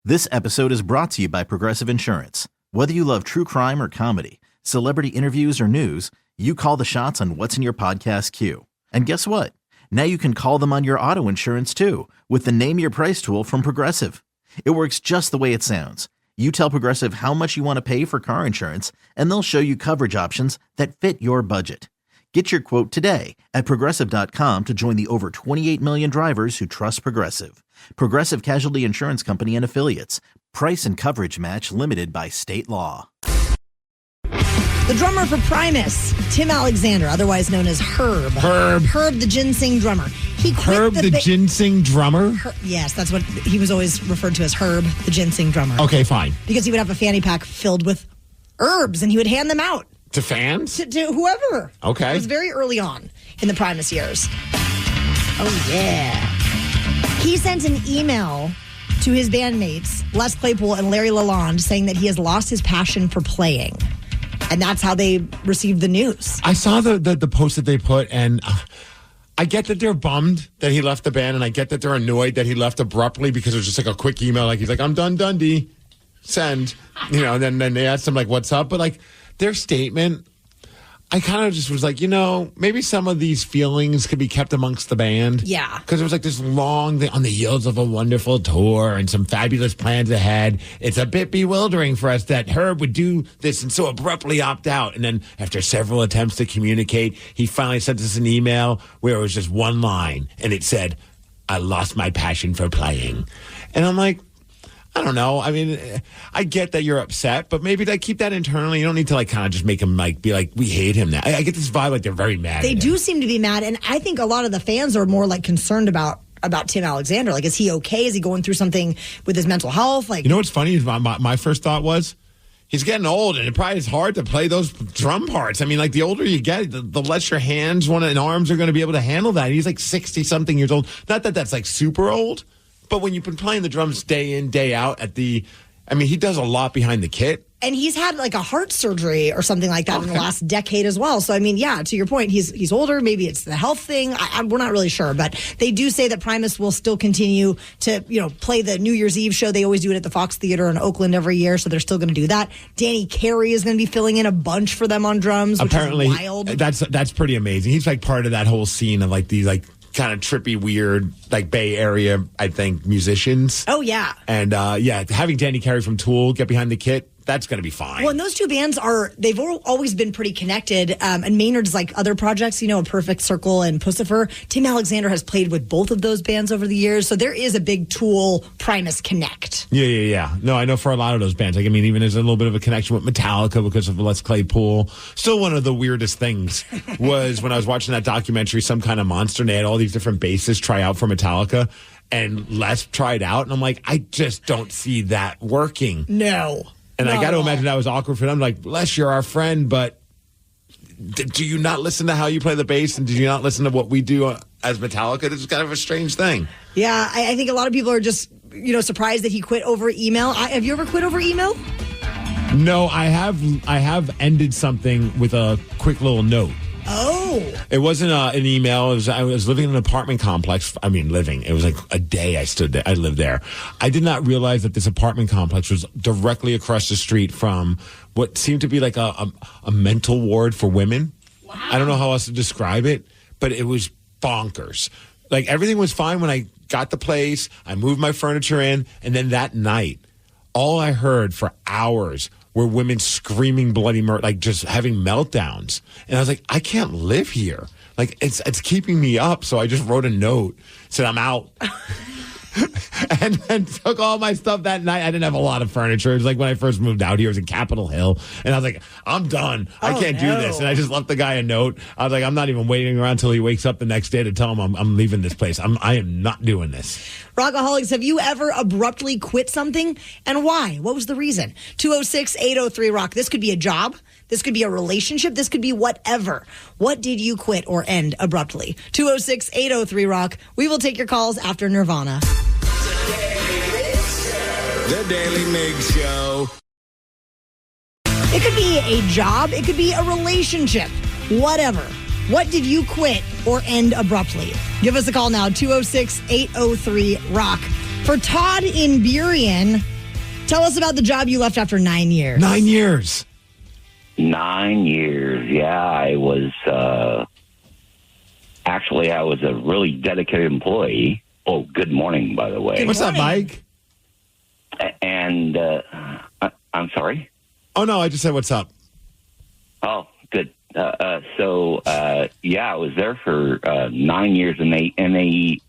This episode is brought to you by Progressive Insurance. Whether you love true crime or comedy, celebrity interviews or news, you call the shots on what's in your podcast queue. And guess what? Now you can call them on your auto insurance too with the Name Your Price tool from Progressive. It works just the way it sounds. You tell Progressive how much you want to pay for car insurance, and they'll show you coverage options that fit your budget. Get your quote today at Progressive.com to join the over 28 million drivers who trust Progressive. Progressive Casualty Insurance Company and Affiliates. Price and coverage match limited by state law. The drummer for Primus, Tim Alexander, otherwise known as Herb. Herb, the ginseng drummer. He quit Herb, the ginseng drummer? Yes, that's what he was always referred to as, Herb, the ginseng drummer. Okay, fine. Because he would have a fanny pack filled with herbs, and he would hand them out. To fans? To whoever. Okay. It was very early on in the Primus years. Oh, yeah. He sent an email to his bandmates, Les Claypool and Larry Lalonde, saying that he has lost his passion for playing. And that's how they received the news. I saw the post that they put, and I get that they're bummed that he left the band, and I get that they're annoyed that he left abruptly because it was just like a quick email. Like, he's like, I'm done, Dundee. Send. You know, and then they asked him, like, what's up? But, like, their statement, I kind of just was like, you know, maybe some of these feelings could be kept amongst the band. Yeah. Because it was like this long thing on the heels of a wonderful tour and some fabulous plans ahead. It's a bit bewildering for us that Herb would do this and so abruptly opt out. And then after several attempts to communicate, he finally sent us an email where it was just one line. And it said, I lost my passion for playing. And I'm like, I don't know. I mean, I get that you're upset, but maybe like keep that internally. You don't need to like kind of just make him like be like, we hate him now. I get this vibe like they're very mad. They do seem to be mad, and I think a lot of the fans are more like concerned about Tim Alexander. Like, is he okay? Is he going through something with his mental health? Like, you know what's funny is my first thought was, he's getting old, and it probably is hard to play those drum parts. I mean, like, the older you get, the less your hands and arms are going to be able to handle that. He's like 60-something years old. Not that that's like super old, but when you've been playing the drums day in, day out he does a lot behind the kit. And he's had like a heart surgery or something like that in the last decade as well. So, I mean, yeah, to your point, he's older. Maybe it's the health thing. We're not really sure. But they do say that Primus will still continue to, play the New Year's Eve show. They always do it at the Fox Theater in Oakland every year. So they're still going to do that. Danny Carey is going to be filling in a bunch for them on drums, which apparently, is wild. That's pretty amazing. He's like part of that whole scene of like these like kind of trippy, weird, like Bay Area, I think, musicians. Oh, yeah. And having Danny Carey from Tool get behind the kit, that's going to be fine. Well, and those two bands they've always been pretty connected. And Maynard's like other projects, A Perfect Circle and Pussifer. Tim Alexander has played with both of those bands over the years. So there is a big Tool Primus connect. Yeah. No, I know for a lot of those bands. Like, I mean, even there's a little bit of a connection with Metallica because of Les Claypool. Still, one of the weirdest things was when I was watching that documentary, Some Kind of Monster, and they had all these different bassists try out for Metallica. And Les tried out, and I'm like, I just don't see that working. No. And I got to imagine that was awkward for them. Like, Les, you're our friend, but do you not listen to how you play the bass? And do you not listen to what we do as Metallica? This is kind of a strange thing. Yeah, I think a lot of people are just, surprised that he quit over email. Have you ever quit over email? No, I have ended something with a quick little note. Oh. It wasn't an email. I was living in an apartment complex. I mean, It was like a day I stood there. I lived there. I did not realize that this apartment complex was directly across the street from what seemed to be like a mental ward for women. Wow. I don't know how else to describe it, but it was bonkers. Like, everything was fine when I got the place. I moved my furniture in. And then that night, all I heard for hours were women screaming bloody murder, like just having meltdowns. And I was like, I can't live here. Like, it's keeping me up. So I just wrote a note, said I'm out. And then took all my stuff that night. I didn't have a lot of furniture. It was like when I first moved out here. It was in Capitol Hill. And I was like, I'm done. I can't do this. And I just left the guy a note. I was like, I'm not even waiting around until he wakes up the next day to tell him I'm leaving this place. I am not doing this. Rockaholics, have you ever abruptly quit something? And why? What was the reason? 206-803-ROCK. This could be a job. This could be a relationship. This could be whatever. What did you quit or end abruptly? 206-803-ROCK. We will take your calls after Nirvana. The Daily Migs Show. It could be a job. It could be a relationship. Whatever. What did you quit or end abruptly? Give us a call now, 206-803-ROCK. For Todd in Burien, tell us about the job you left after 9 years. 9 years. 9 years. Yeah, I was actually I was a really dedicated employee. Oh, good morning, by the way. What's up, Mike? And I'm sorry. Oh no, I just said what's up. Oh, good. So I was there for 9 years, and it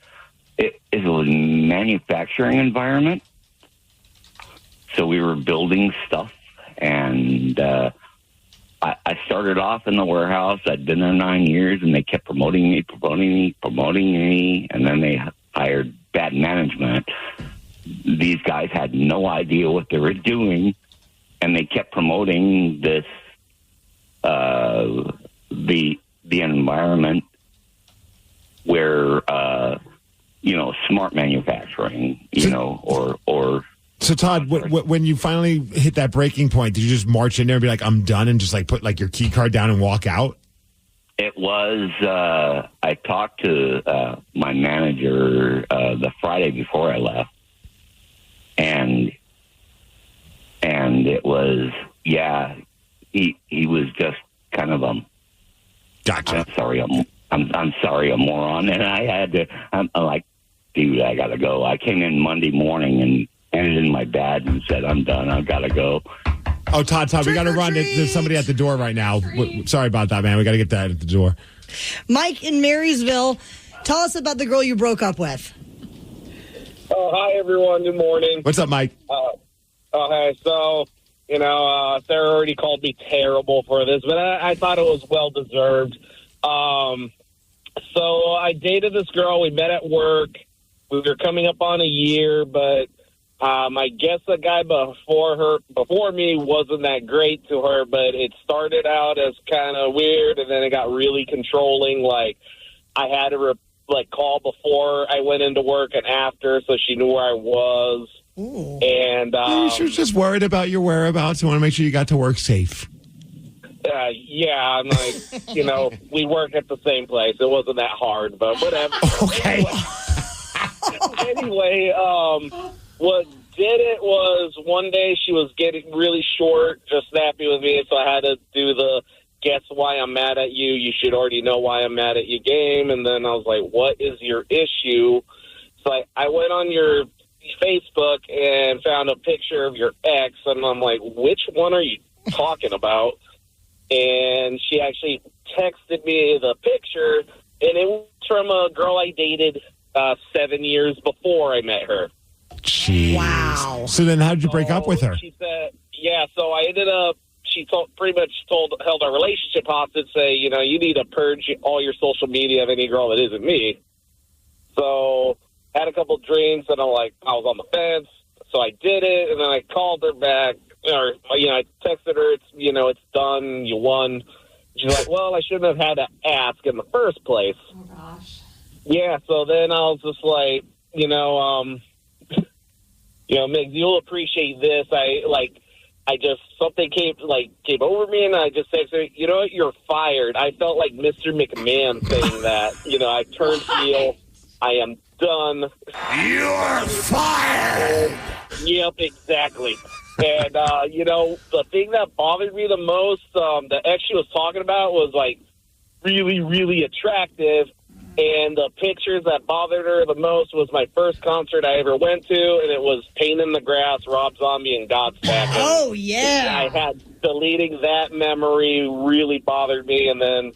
was a manufacturing environment. So we were building stuff, and I started off in the warehouse. I'd been there 9 years, and they kept promoting me, and then they hired bad management. These guys had no idea what they were doing, and they kept promoting this the environment where smart manufacturing, or. So Todd, when you finally hit that breaking point, did you just march in there and be like, "I'm done," and just like put like your key card down and walk out? It was. I talked to my manager the Friday before I left, and it was He was just kind of Gotcha. I'm sorry, a moron, and I had to. I'm like, dude, I gotta go. I came in Monday morning and ended in my bed and said, I'm done. I gotta go. Oh, Todd, we got to run. There's somebody at the door right now. Sorry about that, man. We got to get that at the door. Mike in Marysville, tell us about the girl you broke up with. Oh, hi, everyone. Good morning. What's up, Mike? Okay, so, Sarah already called me terrible for this, but I thought it was well-deserved. So I dated this girl. We met at work. We were coming up on a year, but I guess the guy before me wasn't that great to her, but it started out as kind of weird, and then it got really controlling. Like, I had to call before I went into work and after, so she knew where I was. Ooh. And she was just worried about your whereabouts. I want to make sure you got to work safe. Yeah, I'm like, we work at the same place. It wasn't that hard, but whatever. Okay. Anyway, what did it was one day she was getting really short, just snappy with me, so I had to do the guess why I'm mad at you. You should already know why I'm mad at you game. And then I was like, what is your issue? So I went on your Facebook and found a picture of your ex, and I'm like, which one are you talking about? And she actually texted me the picture, and it was from a girl I dated 7 years before I met her. Jeez. Wow. So then how did you break up with her? She said, so I ended up, she held our relationship hostage, say, you need to purge all your social media of any girl that isn't me. So had a couple drinks, and I was on the fence, so I did it, and then I called her back, or, I texted her, it's done, you won. She's like, well, I shouldn't have had to ask in the first place. Oh, gosh. Yeah, so then I was just like, Migs, you'll appreciate this. Something came over me, and I just said, you know what, you're fired. I felt like Mr. McMahon saying that. I turned heel. I am done. You're fired! Yep, exactly. And, the thing that bothered me the most, the ex she was talking about was, really, really attractive. And the pictures that bothered her the most was my first concert I ever went to, and it was Pain in the Grass, Rob Zombie, and Godsmack. Oh, yeah. I had deleting that memory really bothered me, and then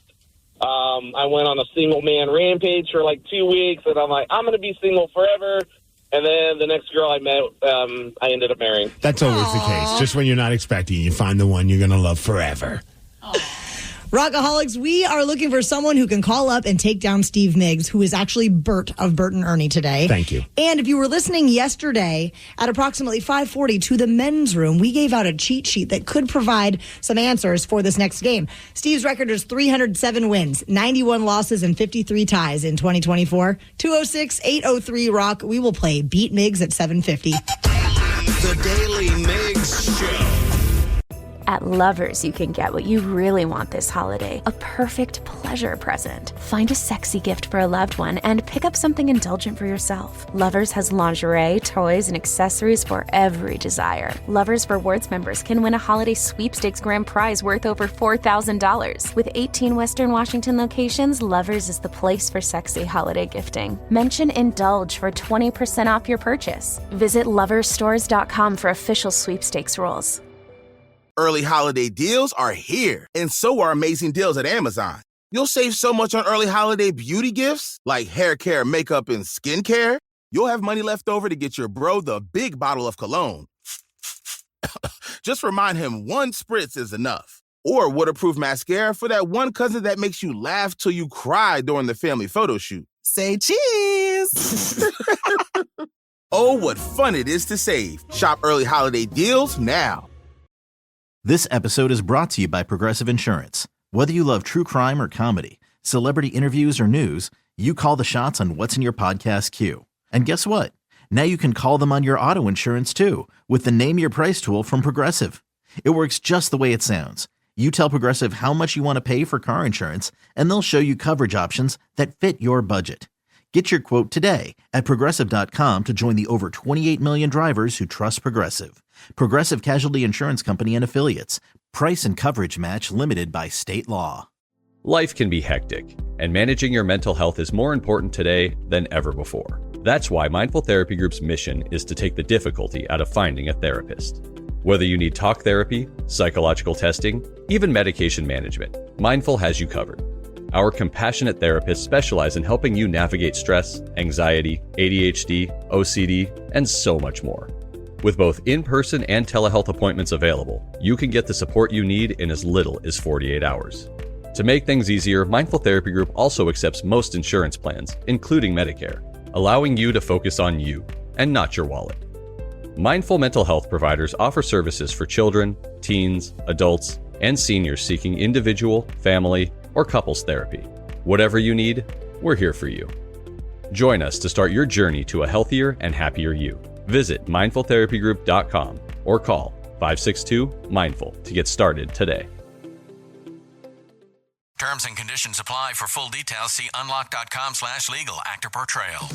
I went on a single-man rampage for 2 weeks, and I'm like, I'm going to be single forever. And then the next girl I met, I ended up marrying. That's always the case. Just when you're not expecting, you find the one you're going to love forever. Rockaholics, we are looking for someone who can call up and take down Steve Migs, who is actually Bert of Bert and Ernie today. Thank you. And if you were listening yesterday at approximately 5:40 to the men's room, we gave out a cheat sheet that could provide some answers for this next game. Steve's record is 307 wins, 91 losses, and 53 ties in 2024. 206-803-ROCK. We will play Beat Migs at 7:50. The Daily Migs Show. At Lovers, you can get what you really want this holiday, a perfect pleasure present. Find a sexy gift for a loved one and pick up something indulgent for yourself. Lovers has lingerie, toys, and accessories for every desire. Lovers Rewards members can win a holiday sweepstakes grand prize worth over $4,000. With 18 Western Washington locations, Lovers is the place for sexy holiday gifting. Mention Indulge for 20% off your purchase. Visit loversstores.com for official sweepstakes rules. Early holiday deals are here, and so are amazing deals at Amazon. You'll save so much on early holiday beauty gifts, like hair care, makeup, and skincare. You'll have money left over to get your bro the big bottle of cologne. Just remind him one spritz is enough. Or waterproof mascara for that one cousin that makes you laugh till you cry during the family photo shoot. Say cheese! Oh, what fun it is to save. Shop early holiday deals now. This episode is brought to you by Progressive Insurance. Whether you love true crime or comedy, celebrity interviews or news, you call the shots on what's in your podcast queue. And guess what? Now you can call them on your auto insurance too with the Name Your Price tool from Progressive. It works just the way it sounds. You tell Progressive how much you want to pay for car insurance, and they'll show you coverage options that fit your budget. Get your quote today at Progressive.com to join the over 28 million drivers who trust Progressive. Progressive Casualty Insurance Company and Affiliates. Price and coverage match limited by state law. Life can be hectic, and managing your mental health is more important today than ever before. That's why Mindful Therapy Group's mission is to take the difficulty out of finding a therapist. Whether you need talk therapy, psychological testing, even medication management, Mindful has you covered. Our compassionate therapists specialize in helping you navigate stress, anxiety, ADHD, OCD, and so much more. With both in-person and telehealth appointments available, you can get the support you need in as little as 48 hours. To make things easier, Mindful Therapy Group also accepts most insurance plans, including Medicare, allowing you to focus on you and not your wallet. Mindful mental health providers offer services for children, teens, adults, and seniors seeking individual, family, or couples therapy. Whatever you need, we're here for you. Join us to start your journey to a healthier and happier you. Visit mindfultherapygroup.com or call 562-MINDFUL to get started today. Terms and conditions apply. For full details, see unlock.com/legal. Actor portrayal.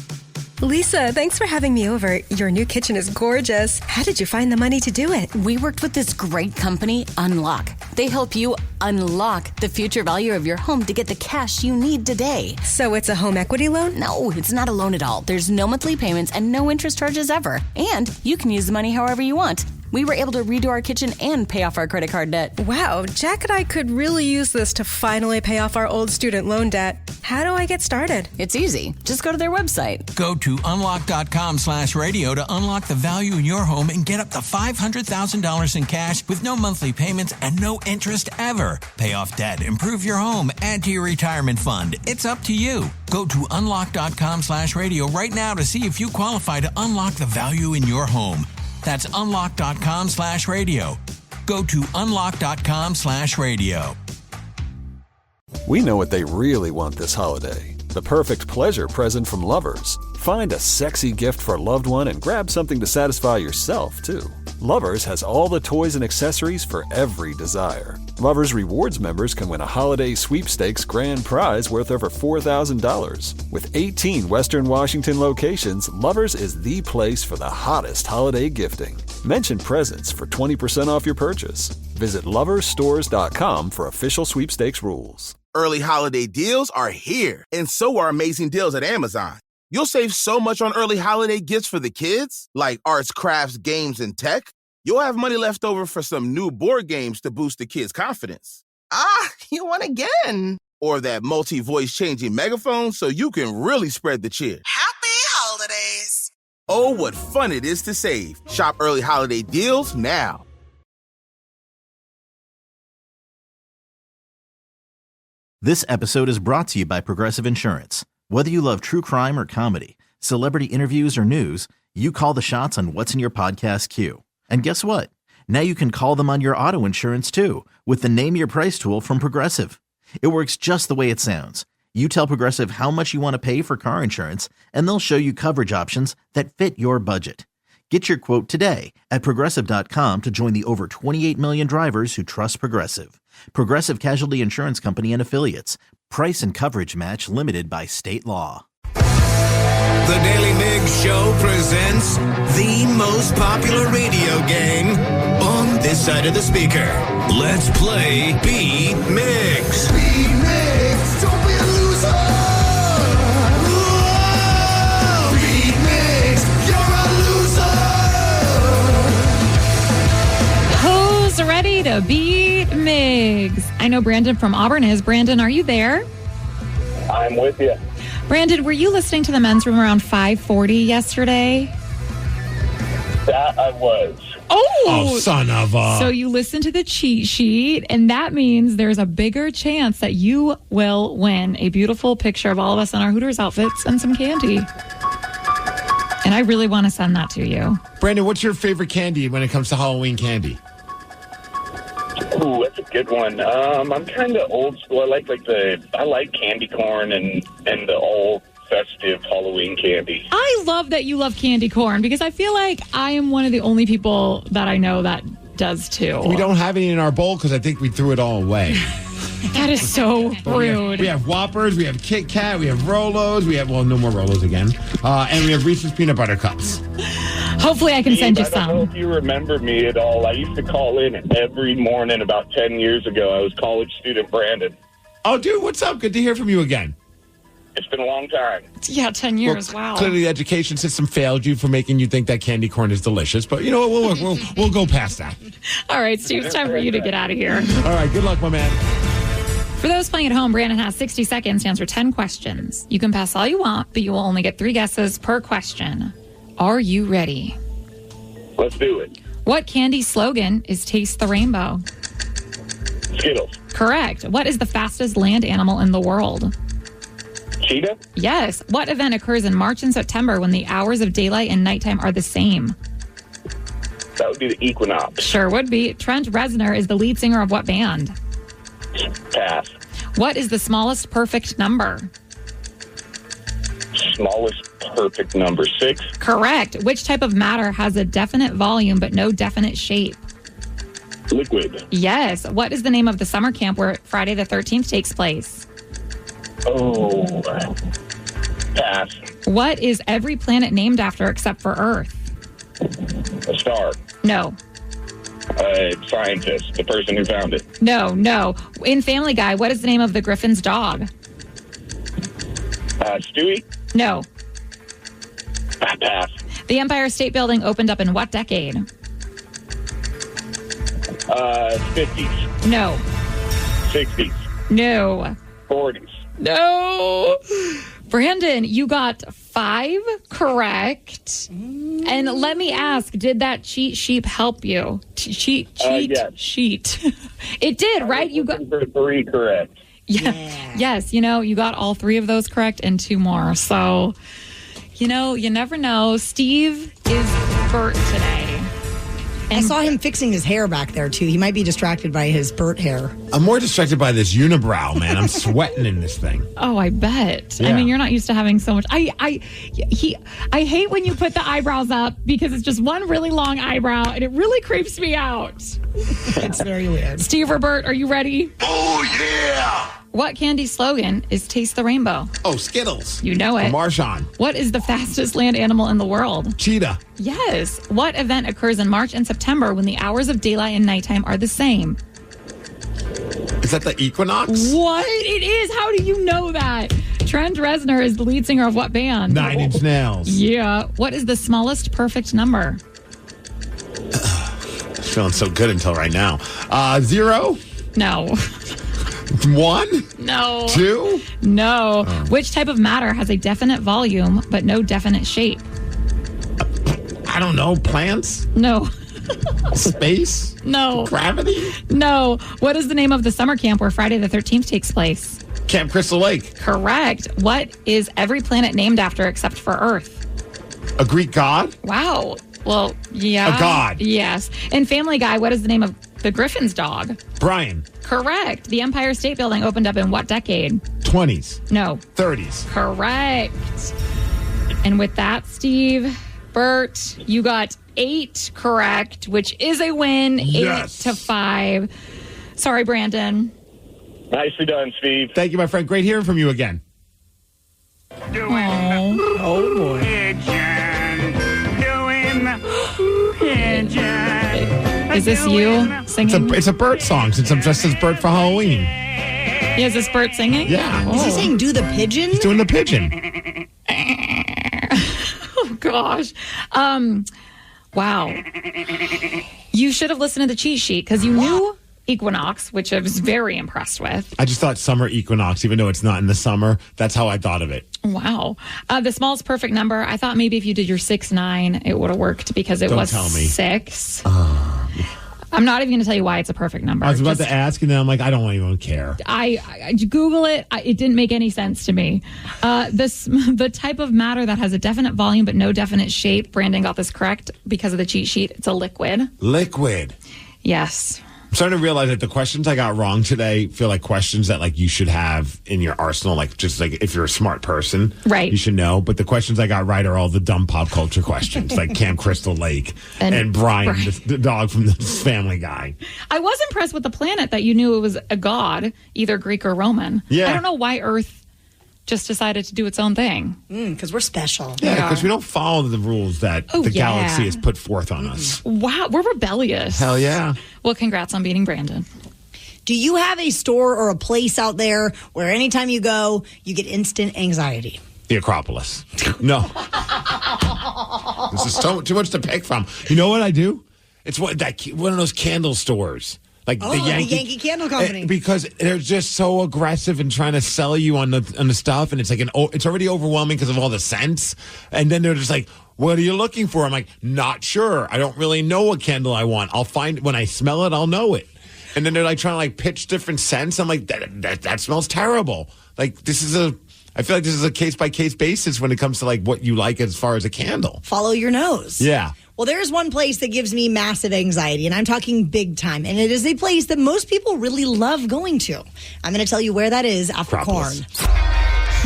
Lisa, thanks for having me over. Your new kitchen is gorgeous. How did you find the money to do it? We worked with this great company, Unlock. They help you unlock the future value of your home to get the cash you need today. So it's a home equity loan? No, it's not a loan at all. There's no monthly payments and no interest charges ever. And you can use the money however you want. We were able to redo our kitchen and pay off our credit card debt. Wow, Jack and I could really use this to finally pay off our old student loan debt. How do I get started? It's easy. Just go to their website. Go to unlock.com/radio to unlock the value in your home and get up to $500,000 in cash with no monthly payments and no interest ever. Pay off debt, improve your home, add to your retirement fund. It's up to you. Go to unlock.com/radio right now to see if you qualify to unlock the value in your home. That's unlock.com/radio. Go to unlock.com/radio. We know what they really want this holiday. The perfect pleasure present from Lovers. Find a sexy gift for a loved one and grab something to satisfy yourself, too. Lovers has all the toys and accessories for every desire. Lovers Rewards members can win a holiday sweepstakes grand prize worth over $4,000. With 18 Western Washington locations, Lovers is the place for the hottest holiday gifting. Mention presents for 20% off your purchase. Visit loversstores.com for official sweepstakes rules. Early holiday deals are here, and so are amazing deals at Amazon. You'll save so much on early holiday gifts for the kids, like arts, crafts, games, and tech. You'll have money left over for some new board games to boost the kids' confidence. Ah, you won again. Or that multi-voice changing megaphone so you can really spread the cheer. Happy holidays. Oh, what fun it is to save. Shop early holiday deals now. This episode is brought to you by Progressive Insurance. Whether you love true crime or comedy, celebrity interviews or news, you call the shots on what's in your podcast queue. And guess what? Now you can call them on your auto insurance too with the Name Your Price tool from Progressive. It works just the way it sounds. You tell Progressive how much you want to pay for car insurance, and they'll show you coverage options that fit your budget. Get your quote today at Progressive.com to join the over 28 million drivers who trust Progressive. Progressive Casualty Insurance Company and Affiliates. Price and coverage match limited by state law. The Daily Migs Show presents the most popular radio game on this side of the speaker. Let's play Beat Migs. Beat Migs, don't be a loser. Whoa! Beat Migs, you're a loser. Who's ready to beat Migs? I know Brandon from Auburn is. Brandon, are you there? I'm with you. Brandon, were you listening to the men's room around 5:40 yesterday? That I was. Oh, son of a... So you listened to the cheat sheet, and that means there's a bigger chance that you will win a beautiful picture of all of us in our Hooters outfits and some candy. And I really want to send that to you. Brandon, what's your favorite candy when it comes to Halloween candy? Ooh, that's a good one. I'm kind of old school. I like candy corn and the old festive Halloween candy. I love that you love candy corn because I feel like I am one of the only people that I know that does too. We don't have any in our bowl because I think we threw it all away. That is so rude. We have Whoppers, we have Kit Kat, we have Rolos, no more Rolos again, and we have Reese's Peanut Butter Cups. Hopefully I can send you some. I don't know if you remember me at all. I used to call in every morning about 10 years ago. I was college student Brandon. Oh, dude, what's up? Good to hear from you again. It's been a long time. Yeah, 10 years. Wow. Clearly the education system failed you for making you think that candy corn is delicious, but you know what? We'll go past that. All right, Steve, it's time for you to get out of here. All right, good luck, my man. For those playing at home, Brandon has 60 seconds to answer 10 questions. You can pass all you want, but you will only get 3 guesses per question. Are you ready? Let's do it. What candy slogan is Taste the Rainbow? Skittles. Correct. What is the fastest land animal in the world? Cheetah? Yes. What event occurs in March and September when the hours of daylight and nighttime are the same? That would be the equinox. Sure would be. Trent Reznor is the lead singer of what band? Pass. What is the smallest perfect number? Smallest perfect number, 6. Correct. Which type of matter has a definite volume but no definite shape? Liquid. Yes. What is the name of the summer camp where Friday the 13th takes place? Oh, pass. What is every planet named after except for Earth? A star. No. A scientist, the person who found it. No. In Family Guy, what is the name of the Griffin's dog? Stewie? No. Pass. The Empire State Building opened up in what decade? 50s. No. 60s. No. 40s. No. Brandon, you got 5 correct. And let me ask, did that cheat sheet help you? Cheat yes. sheet. It did, right? You got 3 correct. Yeah. Yes, you got all 3 of those correct and 2 more. So, you never know. Steve is Bert today. I saw him fixing his hair back there, too. He might be distracted by his Bert hair. I'm more distracted by this unibrow, man. I'm sweating in this thing. Oh, I bet. Yeah. I mean, you're not used to having so much. I hate when you put the eyebrows up because it's just one really long eyebrow and it really creeps me out. It's very weird. Steve or Bert, are you ready? Oh, yeah! What candy slogan is Taste the Rainbow? Oh, Skittles. You know it. Marshawn. What is the fastest land animal in the world? Cheetah. Yes. What event occurs in March and September when the hours of daylight and nighttime are the same? Is that the equinox? What? It is. How do you know that? Trent Reznor is the lead singer of what band? 9 Inch Nails. Yeah. What is the smallest perfect number? Feeling so good until right now. 0? No. 1? No. 2? No. Oh. Which type of matter has a definite volume but no definite shape? I don't know. Plants? No. Space? No. Gravity? No. What is the name of the summer camp where Friday the 13th takes place? Camp Crystal Lake. Correct. What is every planet named after except for Earth? A Greek god? Wow. Well, yeah. A god. Yes. In Family Guy, what is the name of the Griffin's dog? Brian. Correct. The Empire State Building opened up in what decade? 20s. No. 30s. Correct. And with that, Steve, Bert, you got 8 correct, which is a win. Yes. 8-5. Sorry, Brandon. Nicely done, Steve. Thank you, my friend. Great hearing from you again. Oh, boy. Is this you singing? It's a Bert song since I'm dressed as Bert for Halloween. Yeah, is this Bert singing? Yeah. Is he saying do the pigeon? He's doing the pigeon. Oh, gosh. Wow. You should have listened to the cheat sheet because you knew equinox, which I was very impressed with. I just thought summer equinox, even though it's not in the summer. That's how I thought of it. Wow. The smallest perfect number, I thought maybe if you did your 6-9, it would have worked because it was 6. I'm not even going to tell you why it's a perfect number. I was about to ask, and then I'm like, I don't even care. I Google it. It didn't make any sense to me. The type of matter that has a definite volume but no definite shape. Brandon got this correct because of the cheat sheet. It's a liquid. Liquid. Yes. I'm starting to realize that the questions I got wrong today feel like questions that like you should have in your arsenal, like just like if you're a smart person, right? You should know. But the questions I got right are all the dumb pop culture questions, like Camp Crystal Lake and Brian, the dog from the Family Guy. I was impressed with the planet that you knew it was a god, either Greek or Roman. Yeah. I don't know why Earth just decided to do its own thing. Because we're special. Yeah, because we don't follow the rules that the galaxy has put forth on us. Wow, we're rebellious. Hell yeah. Well, congrats on beating Brandon. Do you have a store or a place out there where anytime you go, you get instant anxiety? The Acropolis. No. This is too much to pick from. You know what I do? It's one of those candle stores. Like the Yankee Candle Company. Because they're just so aggressive in trying to sell you on the stuff, and it's like it's already overwhelming because of all the scents. And then they're just like, "What are you looking for?" I'm like, "Not sure. I don't really know what candle I want. I'll find when I smell it, I'll know it." And then they're like trying to like pitch different scents. I'm like, that smells terrible. Like I feel like this is a case by case basis when it comes to like what you like as far as a candle. Follow your nose. Yeah. Well, there's one place that gives me massive anxiety, and I'm talking big time. And it is a place that most people really love going to. I'm going to tell you where that is after Corn.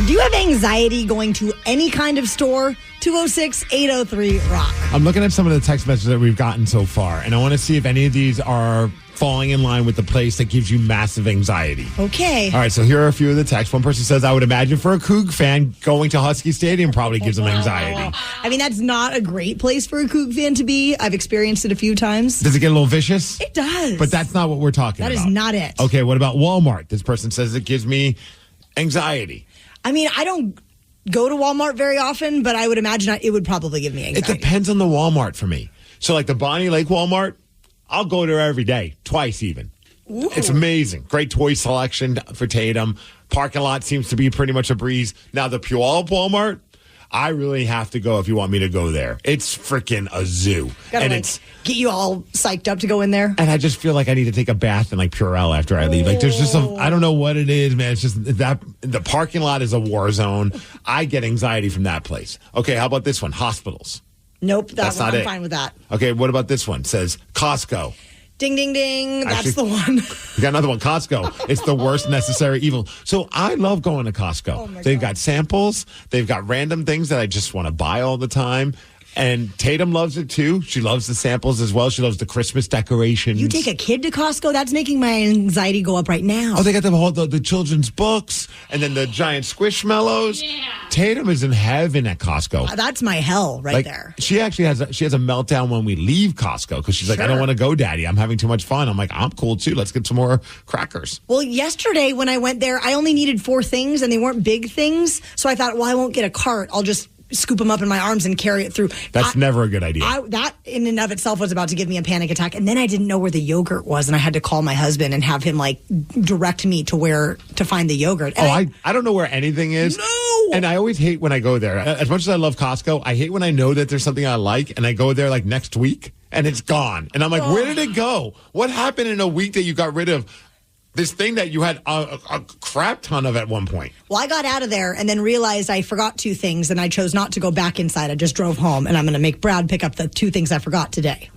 Do you have anxiety going to any kind of store? 206-803-ROCK. I'm looking at some of the text messages that we've gotten so far, and I want to see if any of these are falling in line with the place that gives you massive anxiety. Okay. All right, so here are a few of the texts. One person says, I would imagine for a Coug fan, going to Husky Stadium probably gives them anxiety. I mean, that's not a great place for a Coug fan to be. I've experienced it a few times. Does it get a little vicious? It does. But that's not what we're talking about. That is not it. Okay, what about Walmart? This person says it gives me anxiety. I mean, I don't go to Walmart very often, but I would imagine it would probably give me anxiety. It depends on the Walmart for me. So like the Bonnie Lake Walmart, I'll go there every day, twice even. Ooh. It's amazing. Great toy selection for Tatum. Parking lot seems to be pretty much a breeze. Now, the Puyallup Walmart, I really have to go if you want me to go there. It's freaking a zoo. Gotta get you all psyched up to go in there. And I just feel like I need to take a bath in like Purell after I leave. Like there's just I don't know what it is, man. It's just that the parking lot is a war zone. I get anxiety from that place. Okay, how about this one? Hospitals. Nope, that's one, not I'm it. fine with that. Okay, what about this one? It says Costco. Ding, ding, ding. That's the one. You got another one, Costco. It's the worst necessary evil. So I love going to Costco. They've got samples. They've got random things that I just want to buy all the time. And Tatum loves it too. She loves the samples as well. She loves the Christmas decorations. You take a kid to Costco, that's making my anxiety go up right now. Oh, they got the children's books and then the giant Squishmallows. Yeah. Tatum is in heaven at Costco. That's my hell right there. She actually has a meltdown when we leave Costco because she's like, I don't want to go, Daddy. I'm having too much fun. I'm like, I'm cool too. Let's get some more crackers. Well, yesterday when I went there, I only needed 4 things and they weren't big things. So I thought, well, I won't get a cart. I'll just scoop them up in my arms and carry it through. That's never a good idea. That in and of itself was about to give me a panic attack. And then I didn't know where the yogurt was. And I had to call my husband and have him like direct me to where to find the yogurt. And I don't know where anything is. No. And I always hate when I go there. As much as I love Costco, I hate when I know that there's something I like and I go there like next week and it's gone. And I'm like, where did it go? What happened in a week that you got rid of this thing that you had a crap ton of at one point? Well, I got out of there and then realized I forgot 2 things and I chose not to go back inside. I just drove home and I'm going to make Brad pick up the 2 things I forgot today.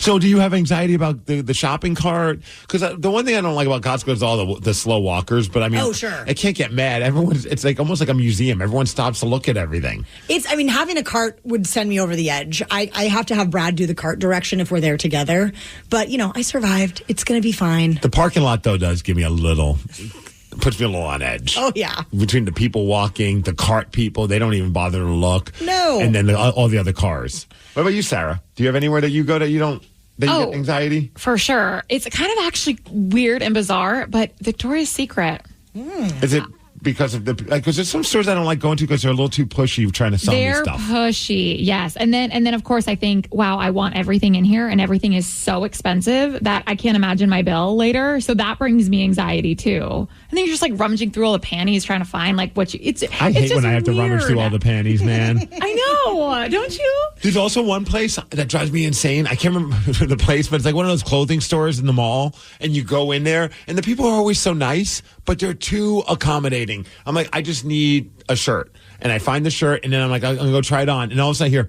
So do you have anxiety about the shopping cart? Because the one thing I don't like about Costco is all the slow walkers. But I mean, sure. I can't get mad. It's like almost like a museum. Everyone stops to look at everything. Having a cart would send me over the edge. I have to have Brad do the cart direction if we're there together. But, I survived. It's going to be fine. The parking lot, though, does give me puts me a little on edge. Oh, yeah. Between the people walking, the cart people, they don't even bother to look. No. And then all the other cars. What about you, Sarah? Do you have anywhere that you go that you get anxiety? For sure. It's kind of actually weird and bizarre, but Victoria's Secret. Is it because of because there's some stores I don't like going to because they're a little too pushy trying to sell me stuff. They're pushy, yes. And then of course I think, wow, I want everything in here, and everything is so expensive that I can't imagine my bill later. So that brings me anxiety too. And then you're just like rummaging through all the panties trying to find like what you. I hate when I have to rummage through all the panties, man. I know, don't you? There's also one place that drives me insane. I can't remember the place, but it's like one of those clothing stores in the mall, and you go in there, and the people are always so nice, but they're too accommodating. I'm like, I just need a shirt. And I find the shirt, and then I'm like, I'm going to go try it on. And all of a sudden I hear,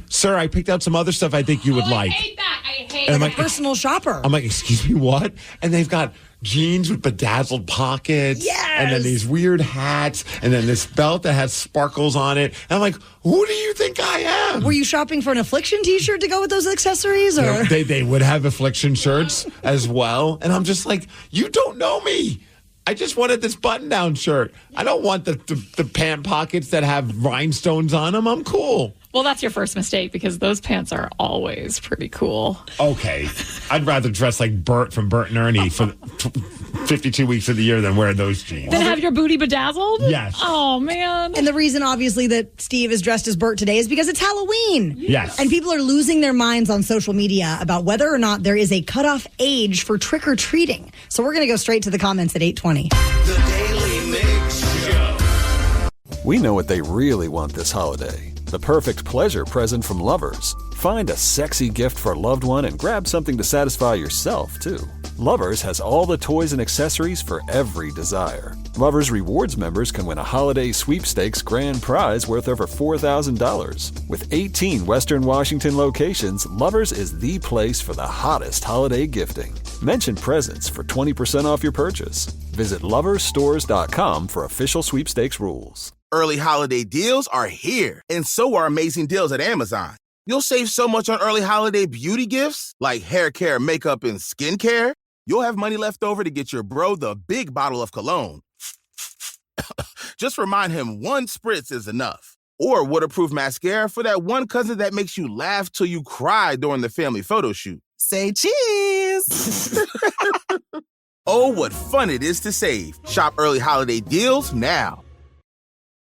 sir, I picked out some other stuff I think you would like. I hate that. I hate that. Like a personal shopper. I'm like, excuse me, what? And they've got jeans with bedazzled pockets. Yes. And then these weird hats. And then this belt that has sparkles on it. And I'm like, who do you think I am? Were you shopping for an Affliction t-shirt to go with those accessories? Or They would have Affliction shirts as well. And I'm just like, you don't know me. I just wanted this button-down shirt. I don't want the pant pockets that have rhinestones on them. I'm cool. Well, that's your first mistake because those pants are always pretty cool. Okay. I'd rather dress like Bert from Bert and Ernie for 52 weeks of the year than wear those jeans. Then have your booty bedazzled? Yes. Oh, man. And the reason, obviously, that Steve is dressed as Bert today is because it's Halloween. Yes. And people are losing their minds on social media about whether or not there is a cutoff age for trick-or-treating. So we're going to go straight to the comments at 8:20. The Daily Migs Show. We know what they really want this holiday. The perfect pleasure present from Lovers. Find a sexy gift for a loved one and grab something to satisfy yourself, too. Lovers has all the toys and accessories for every desire. Lovers Rewards members can win a holiday sweepstakes grand prize worth over $4,000. With 18 Western Washington locations, Lovers is the place for the hottest holiday gifting. Mention presents for 20% off your purchase. Visit loversstores.com for official sweepstakes rules. Early holiday deals are here, and so are amazing deals at Amazon. You'll save so much on early holiday beauty gifts, like hair care, makeup, and skincare. You'll have money left over to get your bro the big bottle of cologne. Just remind him one spritz is enough. Or waterproof mascara for that one cousin that makes you laugh till you cry during the family photo shoot. Say cheese! Oh, what fun it is to save. Shop early holiday deals now.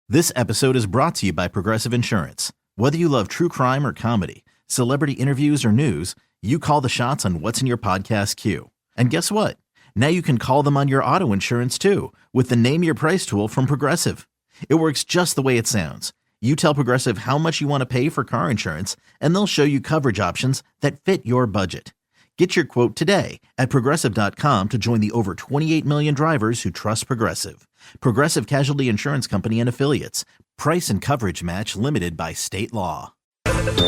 This episode is brought to you by Progressive Insurance. Whether you love true crime or comedy, celebrity interviews or news, you call the shots on what's in your podcast queue. And guess what? Now you can call them on your auto insurance too with the Name Your Price tool from Progressive. It works just the way it sounds. You tell Progressive how much you want to pay for car insurance, and they'll show you coverage options that fit your budget. Get your quote today at Progressive.com to join the over 28 million drivers who trust Progressive. Progressive Casualty Insurance Company and Affiliates. Price and coverage match limited by state law.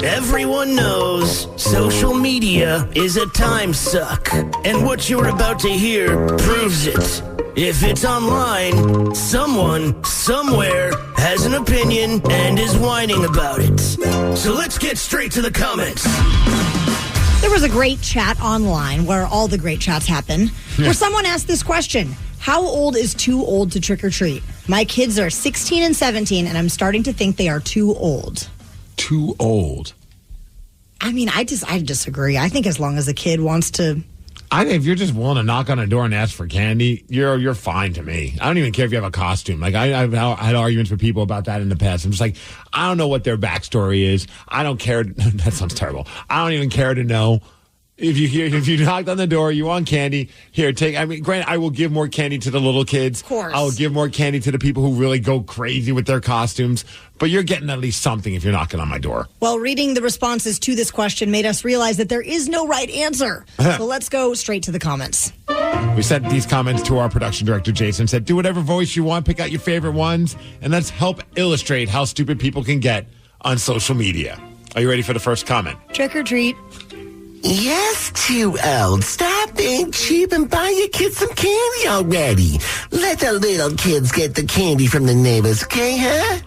Everyone knows social media is a time suck, and what you're about to hear proves it. If it's online, someone, somewhere, has an opinion and is whining about it. So let's get straight to the comments. There was a great chat online where all the great chats happen, where someone asked this question: how old is too old to trick or treat? My kids are 16 and 17, and I'm starting to think they are too old. Too old? I mean, I disagree. I think as long as the kid wants to. I think if you're just willing to knock on a door and ask for candy, you're fine to me. I don't even care if you have a costume. Like I've had arguments with people about that in the past. I'm just like, I don't know what their backstory is. I don't care. That sounds terrible. I don't even care to know. If you knocked on the door, you want candy, here, take. I mean, granted, I will give more candy to the little kids. Of course. I'll give more candy to the people who really go crazy with their costumes. But you're getting at least something if you're knocking on my door. Well, reading the responses to this question made us realize that there is no right answer. So let's go straight to the comments. We sent these comments to our production director, Jason, said, do whatever voice you want, pick out your favorite ones, and let's help illustrate how stupid people can get on social media. Are you ready for the first comment? Trick or treat. Yes, too old. Stop being cheap and buy your kids some candy already. Let the little kids get the candy from the neighbors, okay, huh?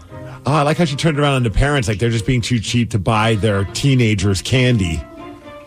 Oh, I like how she turned around on the parents, like they're just being too cheap to buy their teenagers candy.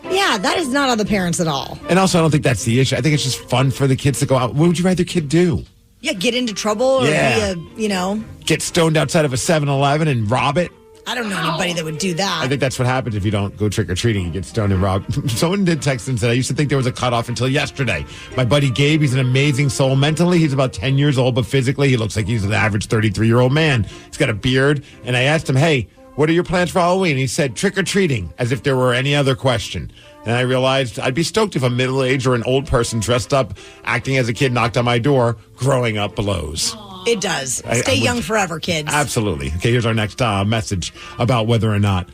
Yeah, that is not on the parents at all. And also, I don't think that's the issue. I think it's just fun for the kids to go out. What would you rather your kid do? Yeah, get into trouble or be Get stoned outside of a 7-Eleven and rob it? I don't know anybody that would do that. I think that's what happens if you don't go trick-or-treating. You get stoned and robbed. Someone did text and said, I used to think there was a cutoff until yesterday. My buddy Gabe, he's an amazing soul. Mentally, he's about 10 years old, but physically, he looks like he's an average 33-year-old man. He's got a beard. And I asked him, hey, what are your plans for Halloween? He said, trick-or-treating, as if there were any other question. And I realized I'd be stoked if a middle-aged or an old person dressed up, acting as a kid, knocked on my door. Growing up blows. It does. Stay young forever, kids. Absolutely. Okay, here's our next message about whether or not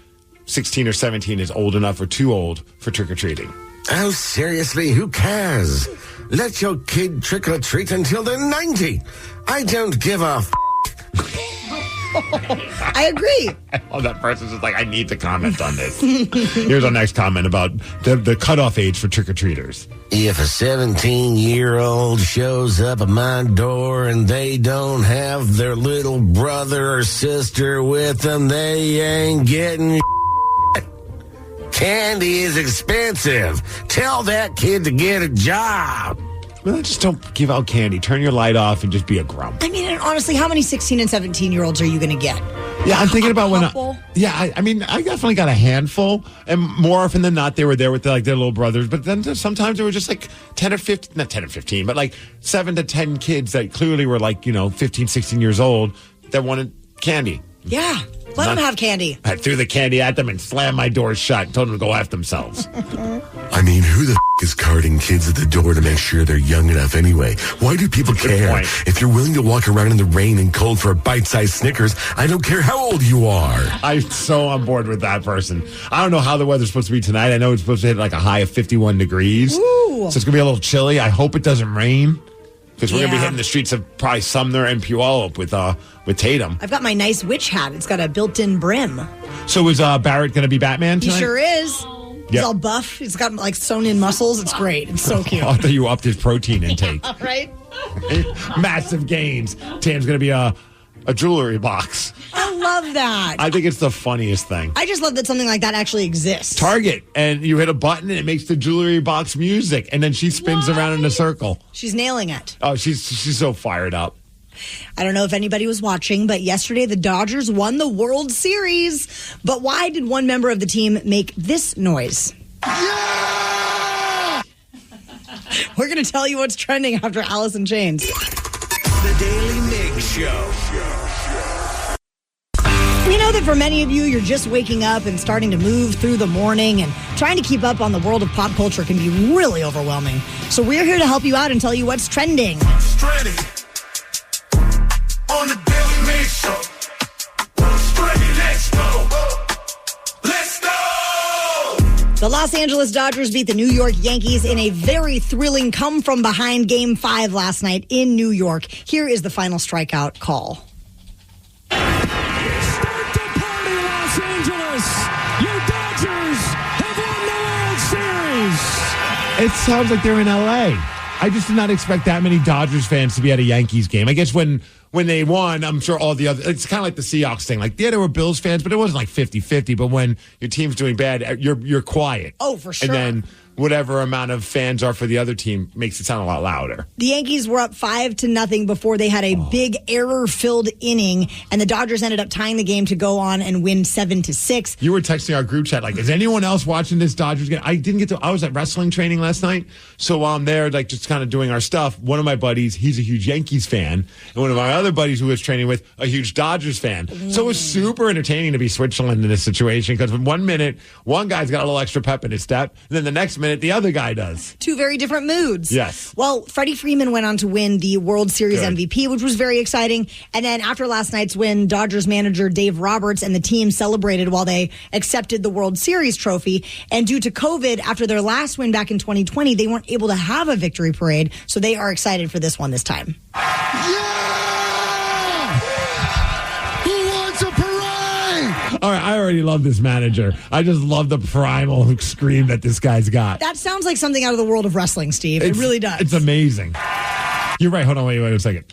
16 or 17 is old enough or too old for trick-or-treating. Oh, seriously, who cares? Let your kid trick-or-treat until they're 90. I don't give a I agree. Oh, that person's just like, I need to comment on this. Here's our next comment about the cutoff age for trick-or-treaters. If a 17-year-old shows up at my door and they don't have their little brother or sister with them, they ain't getting Candy is expensive. Tell that kid to get a job. Well, just don't give out candy. Turn your light off and just be a grump. I mean, and honestly, how many 16 and 17-year-olds are you going to get? Yeah, I'm thinking about when I mean, I definitely got a handful, and more often than not, they were there with their little brothers. But then sometimes there were just like 10 or 15, not 10 or 15, but like 7 to 10 kids that clearly were like, 15, 16 years old that wanted candy. Yeah, let them have candy. I threw the candy at them and slammed my door shut and told them to go F themselves. I mean, who the is carding kids at the door to make sure they're young enough anyway? Why do people care? If you're willing to walk around in the rain and cold for a bite-sized Snickers, I don't care how old you are. I'm so on board with that person. I don't know how the weather's supposed to be tonight. I know it's supposed to hit like a high of 51 degrees. Ooh. So it's going to be a little chilly. I hope it doesn't rain because we're going to be hitting the streets of probably Sumner and Puyallup with Tatum. I've got my nice witch hat. It's got a built-in brim. So is Barrett going to be Batman tonight? He sure is. He's all buff. He's got like sewn-in muscles. It's great. It's so cute. I thought you upped his protein intake. Right? Massive gains. Tam's going to be a jewelry box. I love that. I think it's the funniest thing. I just love that something like that actually exists. Target, and you hit a button and it makes the jewelry box music, and then she spins around in a circle. She's nailing it. Oh, she's so fired up. I don't know if anybody was watching, but yesterday the Dodgers won the World Series. But why did one member of the team make this noise? Yeah! We're going to tell you what's trending after Alice in Chains. The Daily Migs Show. We know that for many of you, you're just waking up and starting to move through the morning, and trying to keep up on the world of pop culture can be really overwhelming. So we're here to help you out and tell you what's trending. Trending on the Daily Migs Show. Trending, let's go. Let's go. The Los Angeles Dodgers beat the New York Yankees in a very thrilling come-from-behind Game 5 last night in New York. Here is the final strikeout call. It sounds like they're in L.A. I just did not expect that many Dodgers fans to be at a Yankees game. I guess when they won, I'm sure all the other... It's kind of like the Seahawks thing. Like, yeah, there were Bills fans, but it wasn't like 50-50. But when your team's doing bad, you're quiet. Oh, for sure. And then whatever amount of fans are for the other team makes it sound a lot louder. The Yankees were up 5-0 before they had a big error-filled inning, and the Dodgers ended up tying the game to go on and win 7-6. You were texting our group chat, like, is anyone else watching this Dodgers game? I was at wrestling training last night, so I'm there, like, just kind of doing our stuff. One of my buddies, he's a huge Yankees fan, and one of my other buddies who was training with, a huge Dodgers fan. So it was super entertaining to be Switzerland in this situation, because in 1 minute, one guy's got a little extra pep in his step, and then the next minute, the other guy does. Two very different moods. Yes. Well, Freddie Freeman went on to win the World Series MVP, which was very exciting. And then after last night's win, Dodgers manager Dave Roberts and the team celebrated while they accepted the World Series trophy. And due to COVID, after their last win back in 2020, they weren't able to have a victory parade. So they are excited for this one this time. All right, already love this manager. I just love the primal scream that this guy's got. That sounds like something out of the world of wrestling, Steve. It really does. It's amazing. You're right. Hold on. Wait a second.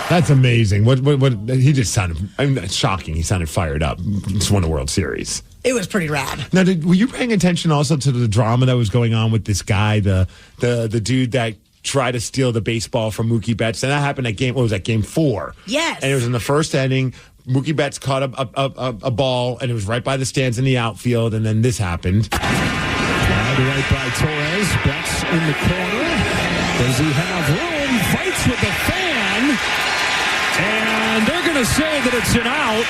That's amazing. What he just sounded, I mean, that's shocking. He sounded fired up. Just won the World Series. It was pretty rad. Now, were you paying attention also to the drama that was going on with this guy, the dude that tried to steal the baseball from Mookie Betts? And that happened at game 4. Yes. And it was in the first inning. Mookie Betts caught a ball, and it was right by the stands in the outfield, and then this happened. Right by Torres. Betts in the corner. Does he have room? Fights with the fan. And they're going to say that it's an out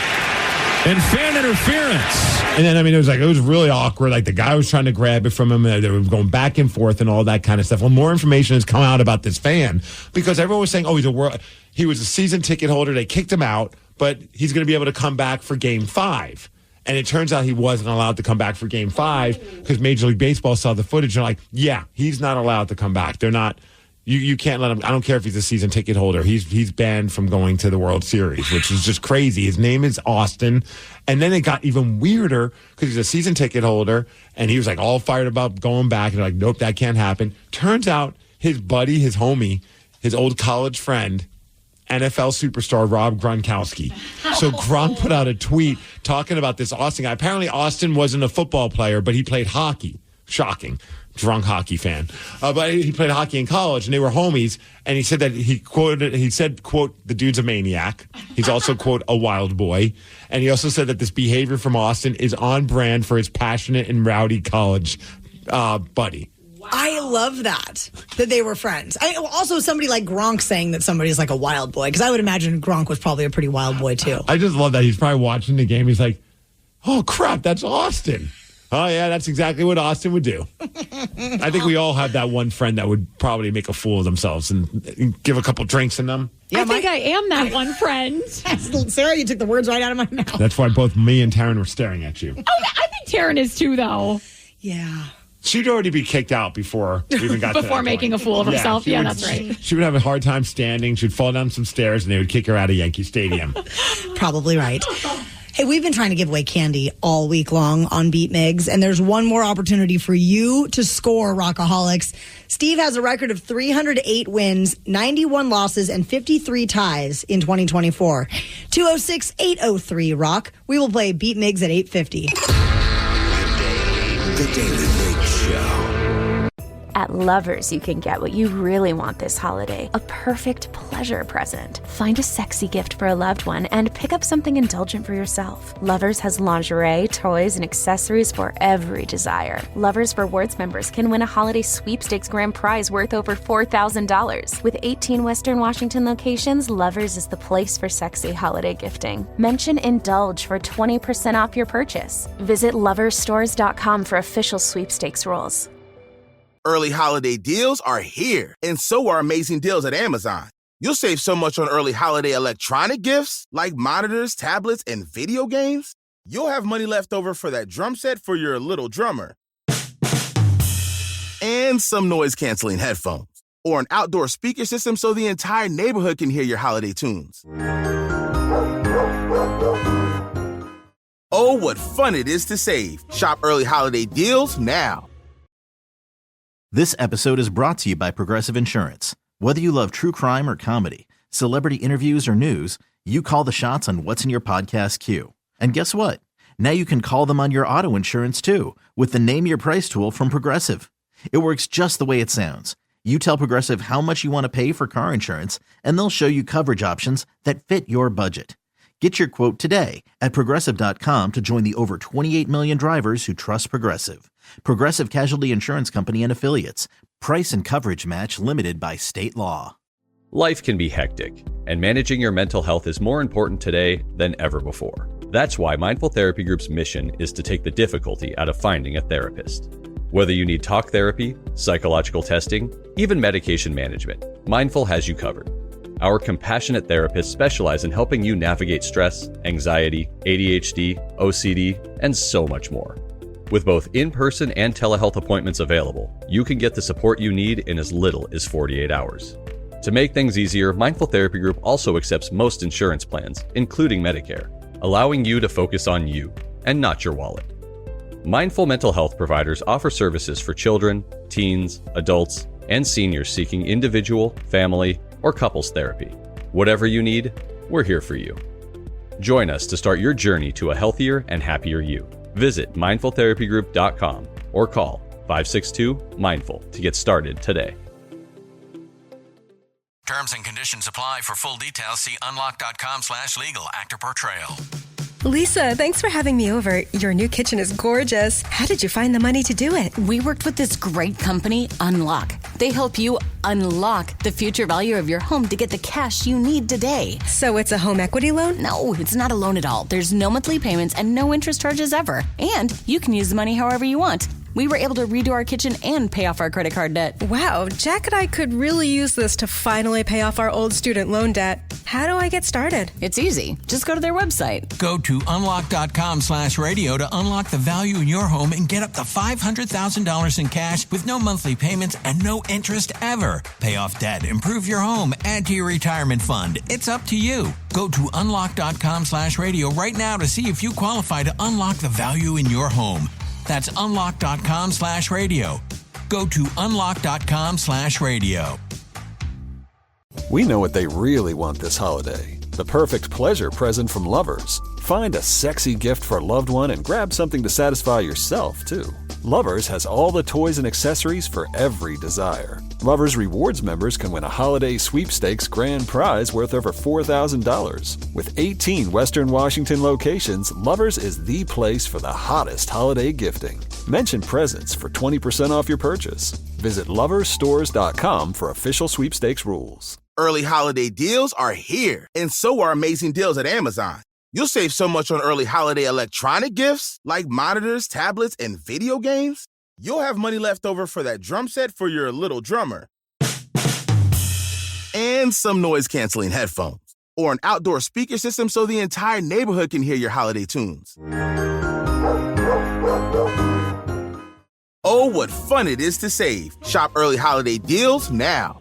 and fan interference. And then, I mean, it was really awkward. Like, the guy was trying to grab it from him. They were going back and forth and all that kind of stuff. Well, more information has come out about this fan because everyone was saying, he was a season ticket holder. They kicked him out, but he's going to be able to come back for Game 5. And it turns out he wasn't allowed to come back for Game 5 because Major League Baseball saw the footage and like, yeah, he's not allowed to come back. They're not. You can't let him. I don't care if he's a season ticket holder. He's banned from going to the World Series, which is just crazy. His name is Austin. And then it got even weirder because he's a season ticket holder and he was like all fired about going back. And they're like, nope, that can't happen. Turns out his buddy, his homie, his old college friend, NFL superstar Rob Gronkowski. So Gronk put out a tweet talking about this Austin guy. Apparently Austin wasn't a football player, but he played hockey. Shocking. Drunk hockey fan. But he played hockey in college, and they were homies. And he said that he said, quote, the dude's a maniac. He's also, quote, a wild boy. And he also said that this behavior from Austin is on brand for his passionate and rowdy college buddy. I love that they were friends. Also, somebody like Gronk saying that somebody's like a wild boy, because I would imagine Gronk was probably a pretty wild boy, too. I just love that. He's probably watching the game. He's like, oh, crap, that's Austin. Oh, yeah, that's exactly what Austin would do. I think we all have that one friend that would probably make a fool of themselves and give a couple drinks in them. Yeah, I think I am that one friend. Sarah, you took the words right out of my mouth. That's why both me and Taryn were staring at you. Oh, I think Taryn is too, though. Yeah. She'd already be kicked out before we even got to that Before making point. a fool of herself. Yeah, would, that's right. She would have a hard time standing. She'd fall down some stairs, and they would kick her out of Yankee Stadium. Probably right. Hey, we've been trying to give away candy all week long on Beat Migs, and there's one more opportunity for you to score, Rockaholics. Steve has a record of 308 wins, 91 losses, and 53 ties in 2024. 206-803-ROCK. We will play Beat Migs at 8:50. The Daily Migs Show. At Lovers, you can get what you really want this holiday, a perfect pleasure present. Find a sexy gift for a loved one and pick up something indulgent for yourself. Lovers has lingerie, toys, and accessories for every desire. Lovers Rewards members can win a holiday sweepstakes grand prize worth over $4,000. With 18 Western Washington locations, Lovers is the place for sexy holiday gifting. Mention Indulge for 20% off your purchase. Visit loversstores.com for official sweepstakes rules. Early holiday deals are here, and so are amazing deals at Amazon. You'll save so much on early holiday electronic gifts like monitors, tablets, and video games. You'll have money left over for that drum set for your little drummer. And some noise-canceling headphones. Or an outdoor speaker system so the entire neighborhood can hear your holiday tunes. Oh, what fun it is to save. Shop early holiday deals now. This episode is brought to you by Progressive Insurance. Whether you love true crime or comedy, celebrity interviews or news, you call the shots on what's in your podcast queue. And guess what? Now you can call them on your auto insurance too with the Name Your Price tool from Progressive. It works just the way it sounds. You tell Progressive how much you want to pay for car insurance, and they'll show you coverage options that fit your budget. Get your quote today at Progressive.com to join the over 28 million drivers who trust Progressive. Progressive Casualty Insurance Company and Affiliates. Price and coverage match limited by state law. Life can be hectic, and managing your mental health is more important today than ever before. That's why Mindful Therapy Group's mission is to take the difficulty out of finding a therapist. Whether you need talk therapy, psychological testing, even medication management, Mindful has you covered. Our compassionate therapists specialize in helping you navigate stress, anxiety, ADHD, OCD, and so much more. With both in-person and telehealth appointments available, you can get the support you need in as little as 48 hours. To make things easier, Mindful Therapy Group also accepts most insurance plans, including Medicare, allowing you to focus on you and not your wallet. Mindful mental health providers offer services for children, teens, adults, and seniors seeking individual, family, or couples therapy. Whatever you need, we're here for you. Join us to start your journey to a healthier and happier you. Visit mindfultherapygroup.com or call 562-MINDFUL to get started today. Terms and conditions apply. For full details, see unlock.com/legal. Actor portrayal. Lisa, thanks for having me over. Your new kitchen is gorgeous. How did you find the money to do it? We worked with this great company, Unlock. They help you unlock the future value of your home to get the cash you need today. So it's a home equity loan? No, it's not a loan at all. There's no monthly payments and no interest charges ever. And you can use the money however you want. We were able to redo our kitchen and pay off our credit card debt. Wow, Jack and I could really use this to finally pay off our old student loan debt. How do I get started? It's easy. Just go to their website. Go to unlock.com/radio to unlock the value in your home and get up to $500,000 in cash with no monthly payments and no interest ever. Pay off debt, improve your home, add to your retirement fund. It's up to you. Go to unlock.com/radio right now to see if you qualify to unlock the value in your home. That's unlock.com/radio. Go to unlock.com/radio. We know what they really want this holiday. The perfect pleasure present from Lovers. Find a sexy gift for a loved one and grab something to satisfy yourself, too. Lovers has all the toys and accessories for every desire. Lovers Rewards members can win a holiday sweepstakes grand prize worth over $4,000. With 18 Western Washington locations, Lovers is the place for the hottest holiday gifting. Mention presents for 20% off your purchase. Visit loversstores.com for official sweepstakes rules. Early holiday deals are here, and so are amazing deals at Amazon. You'll save so much on early holiday electronic gifts like monitors, tablets, and video games. You'll have money left over for that drum set for your little drummer. And some noise-canceling headphones. Or an outdoor speaker system so the entire neighborhood can hear your holiday tunes. Oh, what fun it is to save. Shop early holiday deals now.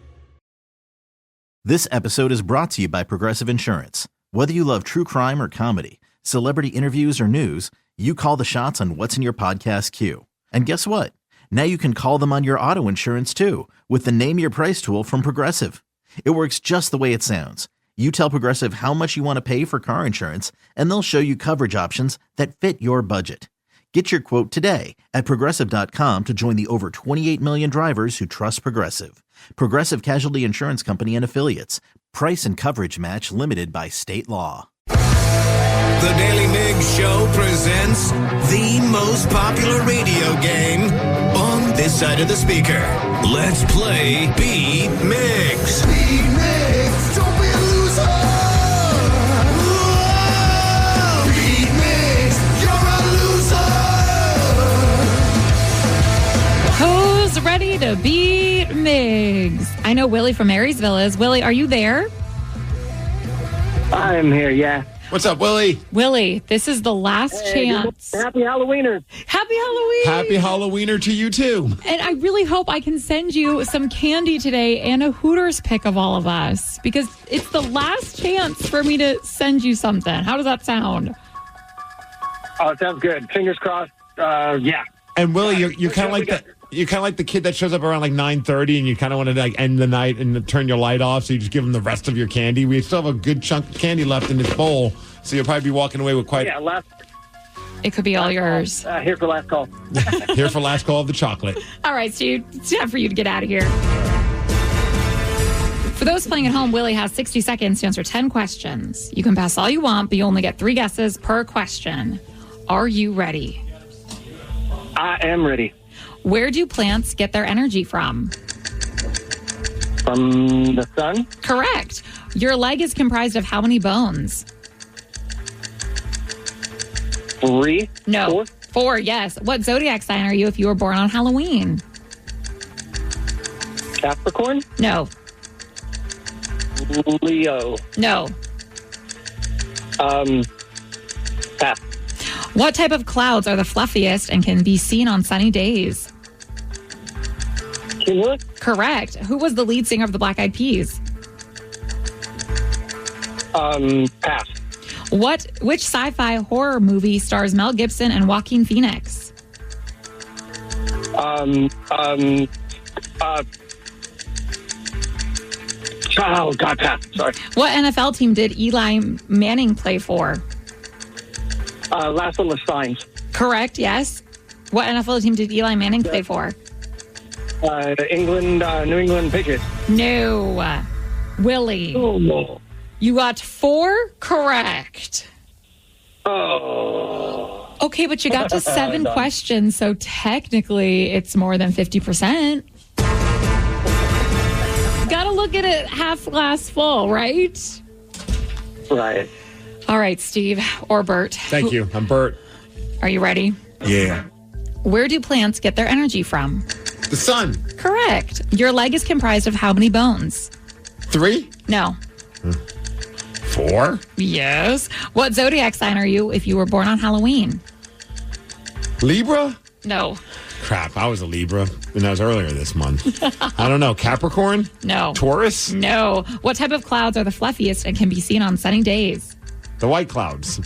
This episode is brought to you by Progressive Insurance. Whether you love true crime or comedy, celebrity interviews or news, you call the shots on what's in your podcast queue. And guess what? Now you can call them on your auto insurance too with the Name Your Price tool from Progressive. It works just the way it sounds. You tell Progressive how much you want to pay for car insurance, and they'll show you coverage options that fit your budget. Get your quote today at Progressive.com to join the over 28 million drivers who trust Progressive. Progressive Casualty Insurance Company and Affiliates. Price and coverage match limited by state law. The Daily Migs Show presents the most popular radio game on this side of the speaker. Let's play Beat Migs. Beat Migs, don't be a loser. Whoa! Beat Migs, you're a loser. Who's ready to beat Migs? I know Willie from Marysville is. Willie, are you there? I'm here, yeah. What's up, Willie? Willie, this is the last chance. Happy Halloweeners. Happy Halloween. Happy Halloweener to you, too. And I really hope I can send you some candy today and a Hooters pick of all of us, because it's the last chance for me to send you something. How does that sound? Oh, it sounds good. Fingers crossed. Yeah. And Willie, you're kind of like that. You're kind of like the kid that shows up around like 9:30 and you kind of want to like end the night and turn your light off, so you just give them the rest of your candy. We still have a good chunk of candy left in this bowl, so you'll probably be walking away with quite... Yeah, it could be all yours. Here for last call. Here for last call of the chocolate. All right, Steve, it's time for you to get out of here. For those playing at home, Willie has 60 seconds to answer 10 questions. You can pass all you want, but you only get 3 guesses per question. Are you ready? I am ready. Where do plants get their energy from? From the sun? Correct. Your leg is comprised of how many bones? 3? No. 4, yes. What zodiac sign are you if you were born on Halloween? Capricorn? No. Leo. No. Pass. What type of clouds are the fluffiest and can be seen on sunny days? Cumulus? Correct. Who was the lead singer of the Black Eyed Peas? Pass. Which sci-fi horror movie stars Mel Gibson and Joaquin Phoenix? Oh, God, pass. Sorry. What NFL team did Eli Manning play for? Last one was Signs. Correct, yes. What NFL team did Eli Manning play for? England, New England Patriots. No. Willie. Oh, no. You got 4 correct. Oh. Okay, but you got to 7 questions, so technically it's more than 50%. Got to look at it half glass full, right? Right. All right, Steve or Bert. Thank you. I'm Bert. Are you ready? Yeah. Where do plants get their energy from? The sun. Correct. Your leg is comprised of how many bones? 3? No. 4? Yes. What zodiac sign are you if you were born on Halloween? Libra? No. Crap, I was a Libra, and that was earlier this month. I don't know. Capricorn? No. Taurus? No. What type of clouds are the fluffiest and can be seen on sunny days? The white clouds.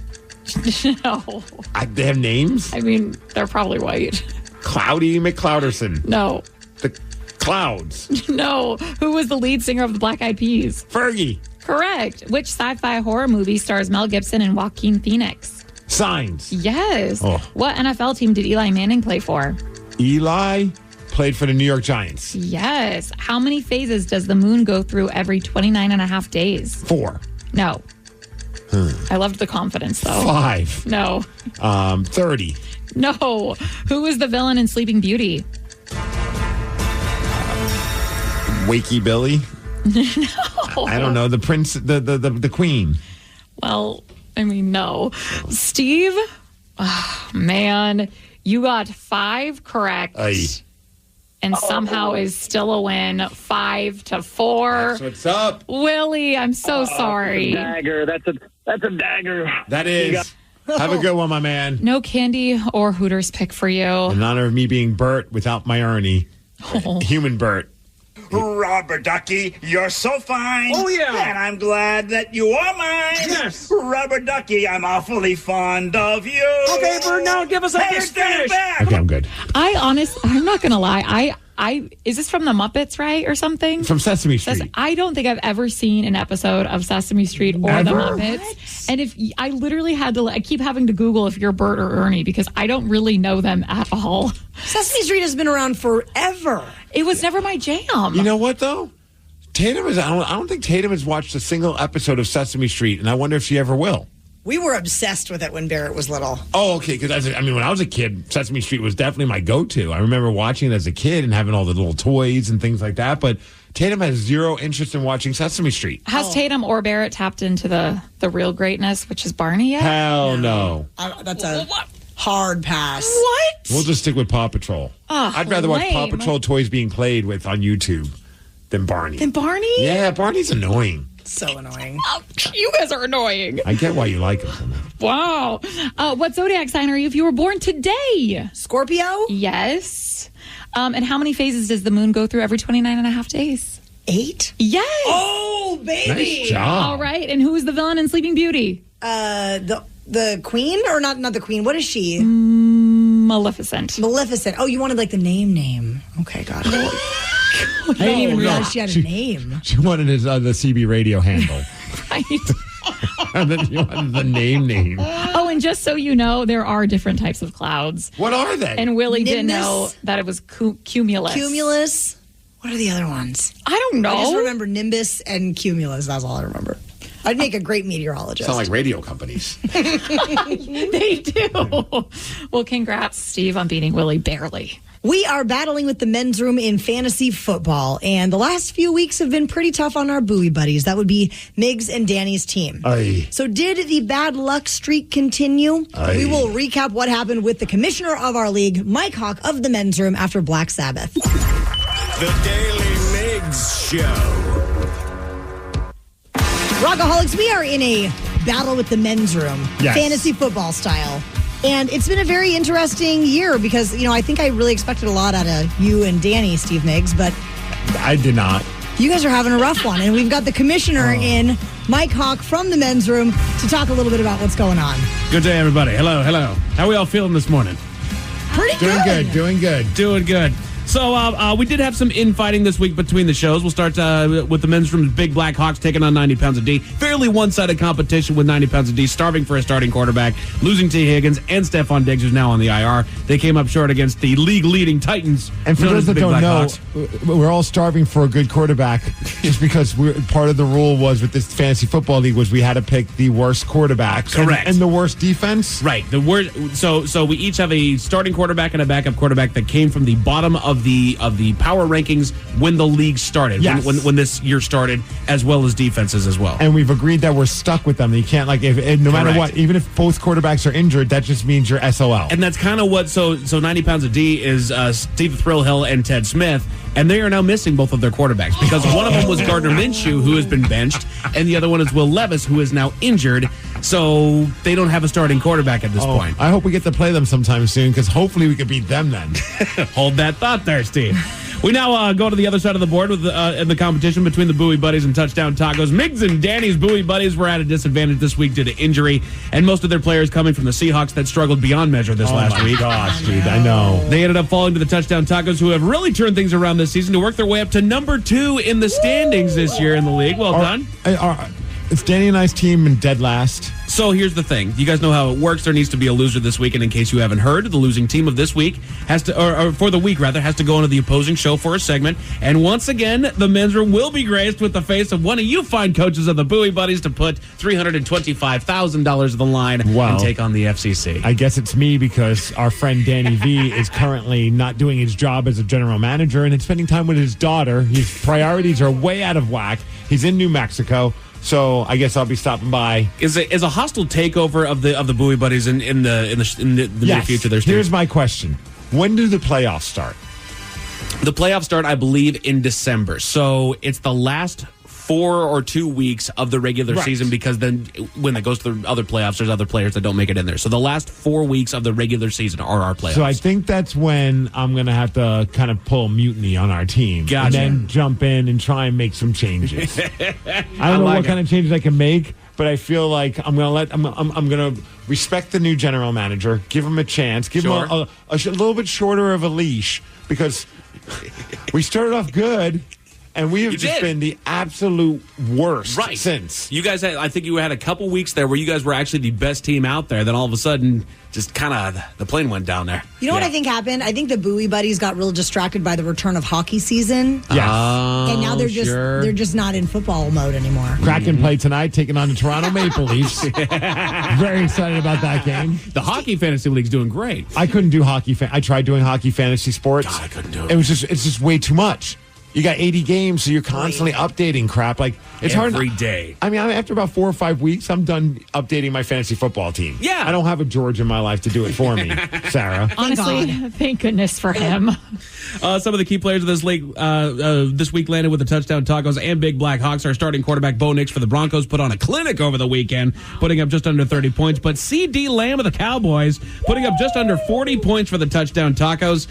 No. They have names? I mean, they're probably white. Cloudy McClouderson. No. The clouds. No. Who was the lead singer of the Black Eyed Peas? Fergie. Correct. Which sci-fi horror movie stars Mel Gibson and Joaquin Phoenix? Signs. Yes. Oh. What NFL team did Eli Manning play for? Eli played for the New York Giants. Yes. How many phases does the moon go through every 29 and a half days? 4. No. I loved the confidence, though. 5. No. 30. No. Who was the villain in Sleeping Beauty? Wakey Billy? No. I don't know. The prince, the queen. Well, I mean, no. Steve? Oh, man. You got 5 correct. Aye. And somehow is still a win. 5-4. That's what's up. Willie, I'm so sorry. Dagger. That's a dagger. That is. Have a good one, my man. No candy or Hooters pick for you. In honor of me being Bert without my Ernie. Oh. Human Bert. Rubber Ducky, you're so fine. Oh, yeah. And I'm glad that you are mine. Yes. Rubber Ducky, I'm awfully fond of you. Okay, Bert, now give us a Hey, big stand finish. back. Okay, I'm good. I'm not going to lie. Is this from the Muppets, right? Or something? From Sesame Street. I don't think I've ever seen an episode of Sesame Street or the Muppets. What? And if I literally had to, I keep having to Google if you're Bert or Ernie because I don't really know them at all. Sesame Street has been around forever. It was never my jam. You know what, though? Tatum is. I don't think Tatum has watched a single episode of Sesame Street, and I wonder if she ever will. We were obsessed with it when Barrett was little. Oh, okay. Because when I was a kid, Sesame Street was definitely my go-to. I remember watching it as a kid and having all the little toys and things like that. But Tatum has zero interest in watching Sesame Street. Has Tatum or Barrett tapped into the real greatness, which is Barney yet? Hell no. That's a hard pass. What? We'll just stick with Paw Patrol. Oh, I'd rather watch Paw lame. Patrol toys being played with on YouTube than Barney. And Barney? Yeah, Barney's annoying. So annoying. Oh, you guys are annoying. I get why you like him. Wow. What zodiac sign are you if you were born today? Scorpio? Yes. And how many phases does the moon go through every 29 and a half days? 8? Yes. Oh, baby. Nice job. All right. And who is the villain in Sleeping Beauty? The queen? Or not the queen. What is she? Maleficent. Maleficent. Oh, you wanted like the name. Okay, got it. I didn't even realize she had a name. She wanted his the CB radio handle. Right. And then you wanted the name. Oh, and just so you know, there are different types of clouds. What are they? And Willie didn't Nimbus? know that it was cumulus. Cumulus? What are the other ones? I don't know. I just remember Nimbus and Cumulus. That's all I remember. I'd make a great meteorologist. Sound like radio companies. They do. Well, congrats, Steve, on beating Willie barely. We are battling with the men's room in fantasy football, and the last few weeks have been pretty tough on our Bowie buddies. That would be Migs and Danny's team. Aye. So did the bad luck streak continue? Aye. We will recap what happened with the commissioner of our league, Mike Hawk of the men's room, after Black Sabbath. The Daily Migs Show. Rockaholics, we are in a battle with the men's room, Yes. fantasy football style. And it's been a very interesting year because, I think I really expected a lot out of you and Danny, Steve Migs, but I did not. you guys are having a rough one. And we've got the commissioner in, Mike Hawk, from the men's room to talk a little bit about what's going on. Good day, everybody. Hello. How are we all feeling this morning? Pretty Doing good. So we did have some infighting this week between the shows. We'll start with the men's room's Big Black Hawks taking on 90 Pounds of D. Fairly one-sided competition with 90 Pounds of D starving for a starting quarterback, losing T. Higgins and Stephon Diggs, who's now on the IR. They came up short against the league-leading Titans. And for those that don't know, we're all starving for a good quarterback just because part of the rule was with this fantasy football league was we had to pick the worst quarterback. Correct. And the worst defense. Right. The worst. So we each have a starting quarterback and a backup quarterback that came from the bottom of the power rankings when the league started, yes. when this year started, as well as defenses as well. And we've agreed that we're stuck with them. You can't, no matter what, even if both quarterbacks are injured, that just means you're SOL. And that's kind of what, so 90 Pounds of D is Steve Thrillhill and Ted Smith, and they are now missing both of their quarterbacks because one of them was Gardner Minshew, who has been benched, and the other one is Will Levis, who is now injured. So they don't have a starting quarterback at this point. I hope we get to play them sometime soon because hopefully we could beat them then. Hold that thought there, Steve. We now go to the other side of the board with in the competition between the Bowie Buddies and Touchdown Tacos. Migs and Danny's Bowie Buddies were at a disadvantage this week due to injury, and most of their players coming from the Seahawks that struggled beyond measure this last week. Gosh, dude, I know. They ended up falling to the Touchdown Tacos, who have really turned things around this season to work their way up to number 2 in the standings this year in the league. Well done. It's Danny and I's team in dead last. So here's the thing. You guys know how it works. There needs to be a loser this week. And in case you haven't heard, the losing team of this week has to, or for the week rather, has to go into the opposing show for a segment. And once again, the men's room will be graced with the face of one of you fine coaches of the Bowie Buddies to put $325,000 of the line and take on the FCC. I guess it's me because our friend Danny V is currently not doing his job as a general manager and spending time with his daughter. His priorities are way out of whack. He's in New Mexico. So I guess I'll be stopping by. Is a hostile takeover of the Bowie Buddies in the near future? Here's my question: when do the playoffs start? The playoffs start, I believe, in December. So it's the last 4 or 2 weeks of the regular season, because then when it goes to the other playoffs, there's other players that don't make it in there. So the last 4 weeks of the regular season are our playoffs. So I think that's when I'm going to have to kind of pull mutiny on our team. Gotcha. And then jump in and try and make some changes. I don't know what kind of changes I can make, but I feel like I'm going to respect the new general manager, give him a chance, give him a little bit shorter of a leash, because we started off good. And we have just been the absolute worst since. You guys I think you had a couple weeks there where you guys were actually the best team out there. Then all of a sudden, just kind of the plane went down there. You know what I think happened? I think the Bowie Buddies got real distracted by the return of hockey season. Yes. And now they're just not in football mode anymore. Kraken play tonight, taking on the Toronto Maple Leafs. Very excited about that game. The hockey fantasy league's doing great. I couldn't do hockey. I tried doing hockey fantasy sports. God, I couldn't do it. It's just way too much. You got 80 games, so you're constantly updating crap. Like it's hard every day. I mean, after about 4 or 5 weeks, I'm done updating my fantasy football team. Yeah, I don't have a George in my life to do it for me, Sarah. Honestly, thank goodness for him. Some of the key players of this league this week landed with the Touchdown Tacos and Big Black Hawks. Our starting quarterback Bo Nix for the Broncos put on a clinic over the weekend, putting up just under 30 points. But C.D. Lamb of the Cowboys putting up just under 40 points for the Touchdown Tacos.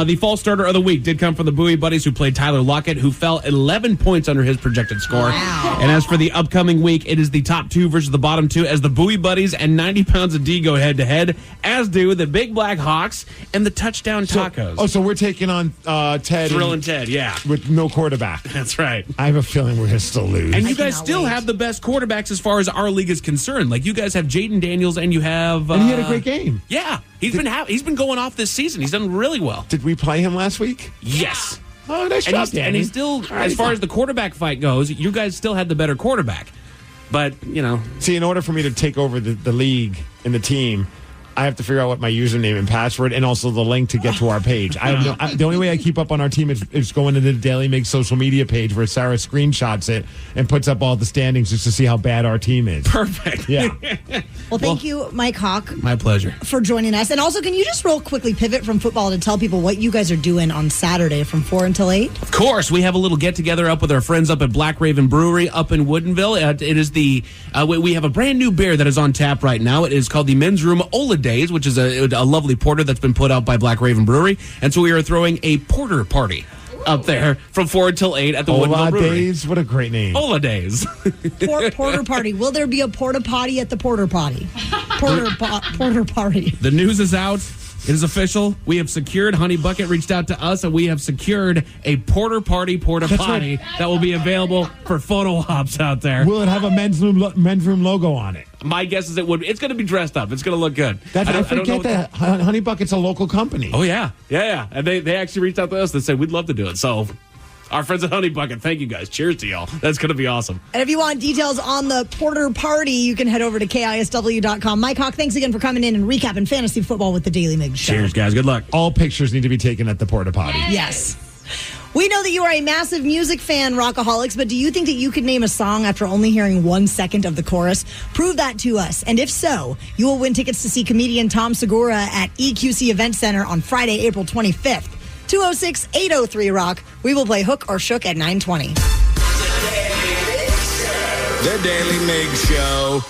The false starter of the week did come from the Bowie Buddies, who played Tyler Lockett, who fell 11 points under his projected score. Wow. And as for the upcoming week, it is the top 2 versus the bottom 2 as the Bowie Buddies and 90 Pounds of D go head-to-head, as do the Big Black Hawks and the Touchdown Tacos. So we're taking on Ted. Thrill and Ted, yeah. With no quarterback. That's right. I have a feeling we're going to still lose. And you guys still have the best quarterbacks as far as our league is concerned. Like, you guys have Jaden Daniels and you have... and he had a great game. Yeah. He's been going off this season. He's done really well. Did we play him last week? Yes. Oh, nice job, Danny. And he's still, as far as the quarterback fight goes, you guys still had the better quarterback. But, See, in order for me to take over the league and the team, I have to figure out what my username and password and also the link to get to our page. The only way I keep up on our team is going to the Daly Migs social media page where Sarah screenshots it and puts up all the standings just to see how bad our team is. Perfect. Yeah. Well, thank you, Mike Hawk. My pleasure. For joining us. And also, can you just real quickly pivot from football to tell people what you guys are doing on Saturday from 4 until 8? Of course, we have a little get-together up with our friends up at Black Raven Brewery up in Woodinville. It is we have a brand new beer that is on tap right now. It is called the Men's Room Ola Days, which is a lovely porter that's been put out by Black Raven Brewery. And so we are throwing a porter party up there from 4 until 8 at the Woodinville Brewery. Ola Days? What a great name. Ola Days. Porter party. Will there be a porta potty at the porter potty? Porter party. The news is out. It is official. We have secured, Honey Bucket reached out to us, and we have secured a porter potty that will be available for photo ops out there. Will it have a men's room logo on it? My guess is it would. It's going to be dressed up. It's going to look good. I forget that Honey Bucket's a local company. Oh, yeah. Yeah. And they actually reached out to us and said, we'd love to do it. So our friends at Honey Bucket, thank you guys. Cheers to y'all. That's going to be awesome. And if you want details on the Porter Party, you can head over to KISW.com. Mike Hawk, thanks again for coming in and recapping fantasy football with the Daily Migs Show. Cheers, guys. Good luck. All pictures need to be taken at the porta potty. Yes. We know that you are a massive music fan, Rockaholics, but do you think that you could name a song after only hearing 1 second of the chorus? Prove that to us. And if so, you will win tickets to see comedian Tom Segura at EQC Event Center on Friday, April 25th. 206-803-ROCK. We will play Hook or Shook at 9:20. The Daily Migs Show.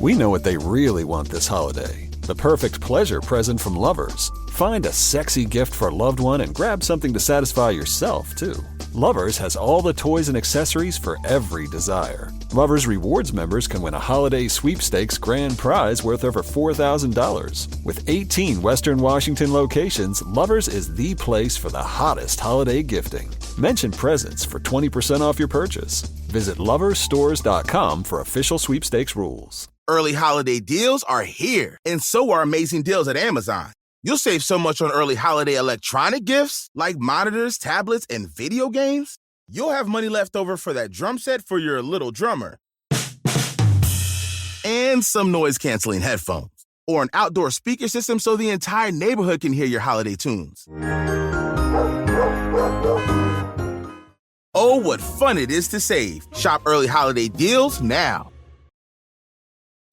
We know what they really want this holiday. The perfect pleasure present from Lovers. Find a sexy gift for a loved one and grab something to satisfy yourself, too. Lovers has all the toys and accessories for every desire. Lovers Rewards members can win a holiday sweepstakes grand prize worth over $4,000. With 18 Western Washington locations, Lovers is the place for the hottest holiday gifting. Mention presents for 20% off your purchase. Visit loversstores.com for official sweepstakes rules. Early holiday deals are here, and so are amazing deals at Amazon. You'll save so much on early holiday electronic gifts like monitors, tablets, and video games. You'll have money left over for that drum set for your little drummer. And some noise-canceling headphones. Or an outdoor speaker system so the entire neighborhood can hear your holiday tunes. Oh, what fun it is to save. Shop early holiday deals now.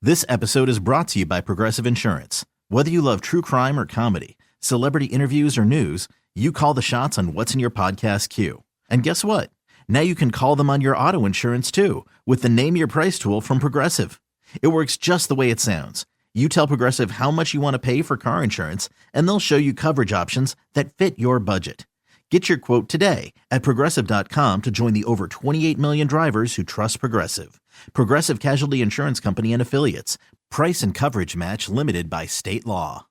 This episode is brought to you by Progressive Insurance. Whether you love true crime or comedy, celebrity interviews or news, you call the shots on what's in your podcast queue. And guess what? Now you can call them on your auto insurance too with the Name Your Price tool from Progressive. It works just the way it sounds. You tell Progressive how much you want to pay for car insurance, and they'll show you coverage options that fit your budget. Get your quote today at Progressive.com to join the over 28 million drivers who trust Progressive. Progressive Casualty Insurance Company and Affiliates. Price and coverage match limited by state law.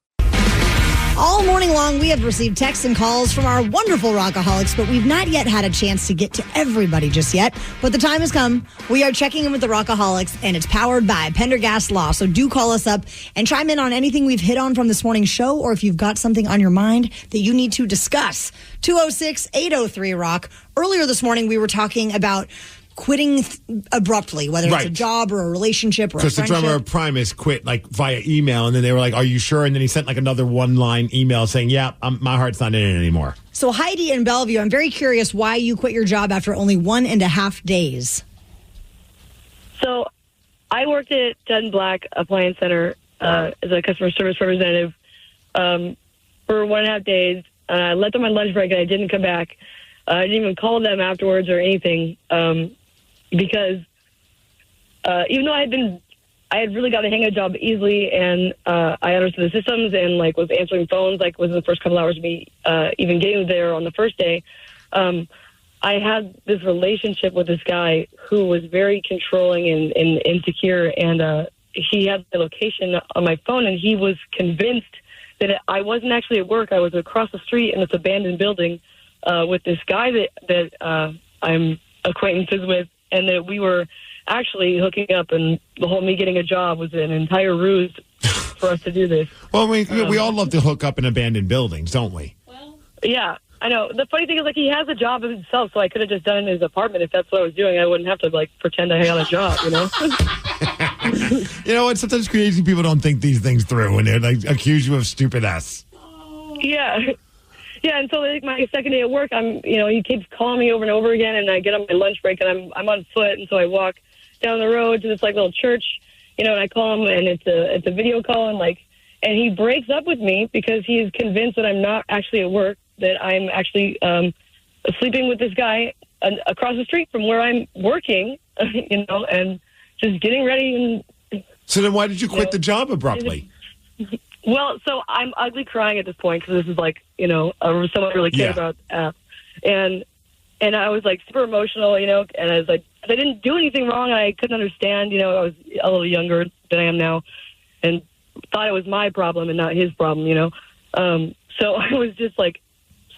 All morning long, we have received texts and calls from our wonderful Rockaholics, but we've not yet had a chance to get to everybody just yet. But the time has come. We are checking in with the Rockaholics, and it's powered by Pendergast Law. So do call us up and chime in on anything we've hit on from this morning's show, or if you've got something on your mind that you need to discuss. 206-803-ROCK. Earlier this morning, we were talking about quitting abruptly, whether it's a job or a relationship or a friendship. Because the drummer of Primus quit via email, and then they were like, "Are you sure?" And then he sent another one-line email saying, "Yeah, my heart's not in it anymore." So Heidi in Bellevue, I'm very curious why you quit your job after only 1.5 days. So I worked at Dun Black Appliance Center as a customer service representative for 1.5 days. I let them on lunch break, and I didn't come back. I didn't even call them afterwards or anything. Because even though I had really got the hang of the job easily, and I understood the systems and was answering phones within the first couple hours of me even getting there on the first day, I had this relationship with this guy who was very controlling and insecure, and he had the location on my phone, and he was convinced that I wasn't actually at work. I was across the street in this abandoned building with this guy that I'm acquaintances with, and that we were actually hooking up, and the whole me getting a job was an entire ruse for us to do this. Well, we all love to hook up in abandoned buildings, don't we? Yeah, I know. The funny thing is, he has a job of himself, so I could have just done it in his apartment. If that's what I was doing, I wouldn't have to, pretend I had a job, you know? You know what? Sometimes crazy people don't think these things through when they like accuse you of stupidness. Yeah. Yeah, and so like my second day at work, he keeps calling me over and over again, and I get on my lunch break, and I'm on foot, and so I walk down the road to this like little church, and I call him, and it's a video call, and he breaks up with me because he's convinced that I'm not actually at work, that I'm actually sleeping with this guy across the street from where I'm working, and just getting ready. And so then, why did you quit the job abruptly? Well, so I'm ugly crying at this point because this is like, someone I really cared about. And I was like super emotional, and I was like, I didn't do anything wrong. I couldn't understand, I was a little younger than I am now and thought it was my problem and not his problem, So I was just like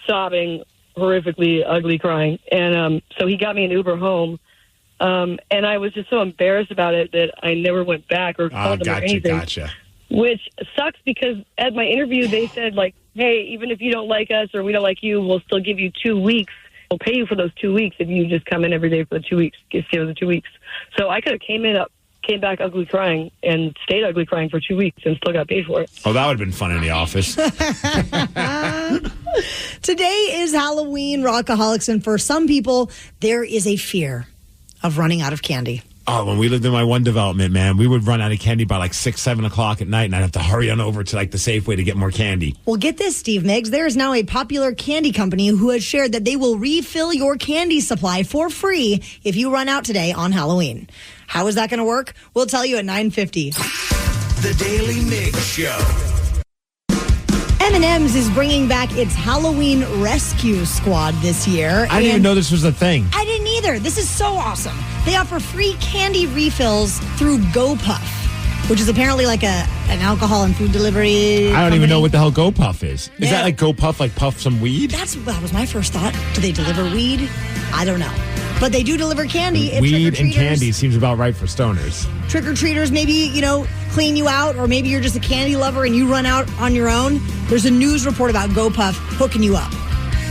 sobbing, horrifically ugly crying. And so he got me an Uber home. And I was just so embarrassed about it that I never went back or called them or anything. Gotcha. Which sucks because at my interview, they said, like, hey, even if you don't like us or we don't like you, we'll still give you 2 weeks. We'll pay you for those 2 weeks if you just come in every day for the 2 weeks. Give us the 2 weeks. So I could have came back ugly crying and stayed ugly crying for 2 weeks and still got paid for it. Oh, that would have been fun in the office. Today is Halloween, Rockaholics, and for some people, there is a fear of running out of candy. Oh, when we lived in my one development, man, we would run out of candy by like 6, 7 o'clock at night, and I'd have to hurry on over to like the Safeway to get more candy. Well, get this, Steve Migs. There is now a popular candy company who has shared that they will refill your candy supply for free if you run out today on Halloween. How is that going to work? We'll tell you at 9:50. The Daily Migs Show. M&M's is bringing back its Halloween Rescue Squad this year. I didn't even know this was a thing. I didn't either. This is so awesome. They offer free candy refills through GoPuff, which is apparently like an alcohol and food delivery I don't even know what the hell GoPuff is. Is Yeah. that like GoPuff, like puff some weed? That was my first thought. Do they deliver weed? I don't know. But they do deliver candy. If Weed and trick-or-treaters- candy seems about right for stoners. Trick-or-treaters maybe, clean you out, or maybe you're just a candy lover and you run out on your own. There's a news report about GoPuff hooking you up.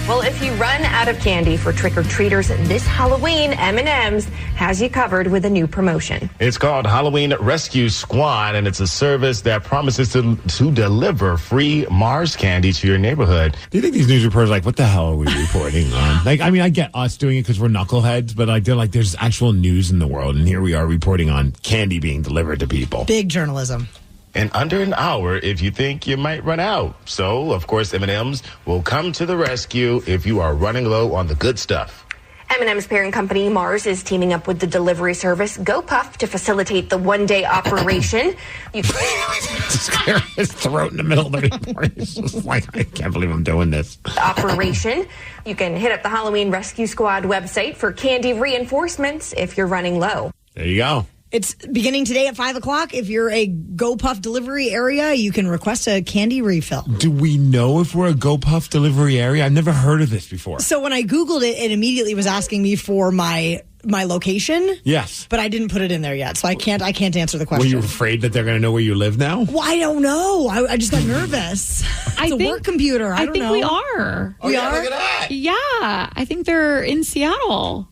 Well, if you run out of candy for trick-or-treaters this Halloween, M&M's has you covered with a new promotion. It's called Halloween Rescue Squad, and it's a service that promises to deliver free Mars candy to your neighborhood. Do you think these news reporters are like, what the hell are we reporting on? I get us doing it because we're knuckleheads, but they're like, there's actual news in the world, and here we are reporting on candy being delivered to people. Big journalism. In under an hour if you think you might run out. So, of course, M&M's will come to the rescue if you are running low on the good stuff. M&M's parent company, Mars, is teaming up with the delivery service GoPuff to facilitate the one-day operation. Just clear his throat in the middle of the report. It's just like, I can't believe I'm doing this. Operation. You can hit up the Halloween Rescue Squad website for candy reinforcements if you're running low. There you go. It's beginning today at 5 o'clock. If you're a GoPuff delivery area, you can request a candy refill. Do we know if we're a GoPuff delivery area? I've never heard of this before. So when I Googled it, it immediately was asking me for my location. Yes. But I didn't put it in there yet, so I can't answer the question. Were you afraid that they're going to know where you live now? Well, I don't know. I just got nervous. It's a work computer. I don't know. we are. We are? Look at that. Yeah, I think they're in Seattle.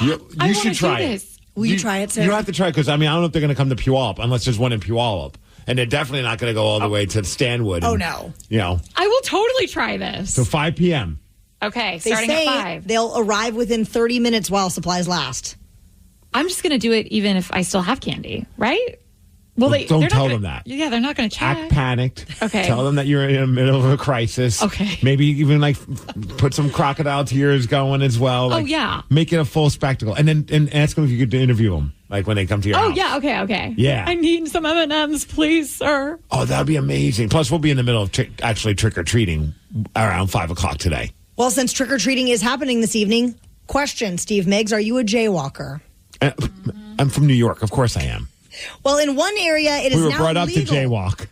You I should wanna try do it. this. Will you try it, Sarah? You don't have to try it because, I don't know if they're going to come to Puyallup unless there's one in Puyallup. And they're definitely not going to go all the way to Stanwood. Oh, and, no. I will totally try this. So 5 p.m. Okay, They starting say at 5. they'll arrive within 30 minutes while supplies last. I'm just going to do it even if I still have candy, right? Well, Don't they're tell not them gonna, that. Yeah, they're not going to check. Act panicked. Okay. Tell them that you're in the middle of a crisis. Okay. Maybe even put some crocodile tears going as well. Yeah. Make it a full spectacle. And then ask them if you could interview them, when they come to your house. Yeah, okay. Yeah. I need some M&Ms, please, sir. Oh, that would be amazing. Plus, we'll be in the middle of actually trick-or-treating around 5 o'clock today. Well, since trick-or-treating is happening this evening, question, Steve Migs, are you a jaywalker? I'm from New York. Of course I am. Well, in one area, it is now We were brought up legal. to jaywalk.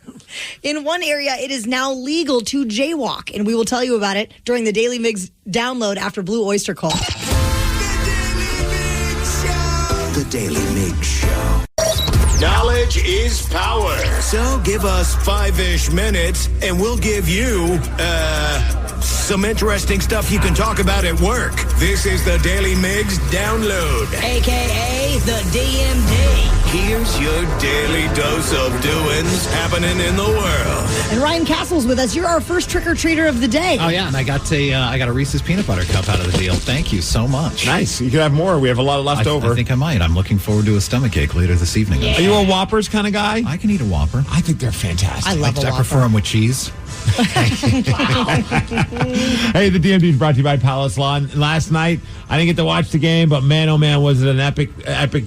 In one area, it is now legal to jaywalk, and we will tell you about it during the Daily Migs download after Blue Oyster Cult. The Daily Migs Show. Knowledge is power. So give us 5-ish minutes, and we'll give you, some interesting stuff you can talk about at work. This is the Daily Migs Download, AKA the DMD. Here's your daily dose of doings happening in the world. And Ryan Castle's with us. You're our first trick-or-treater of the day. Oh, yeah, and I got a Reese's peanut butter cup out of the deal. Thank you so much. Nice. You can have more. We have a lot left over. I think I might. I'm looking forward to a stomachache later this evening. Yeah. Are you a Whoppers kind of guy? I can eat a Whopper. I think they're fantastic. I love a Whopper. I prefer them with cheese. Hey, the DMD is brought to you by Palace Lawn. Last night, I didn't get to watch the game, but man, oh man, was it an epic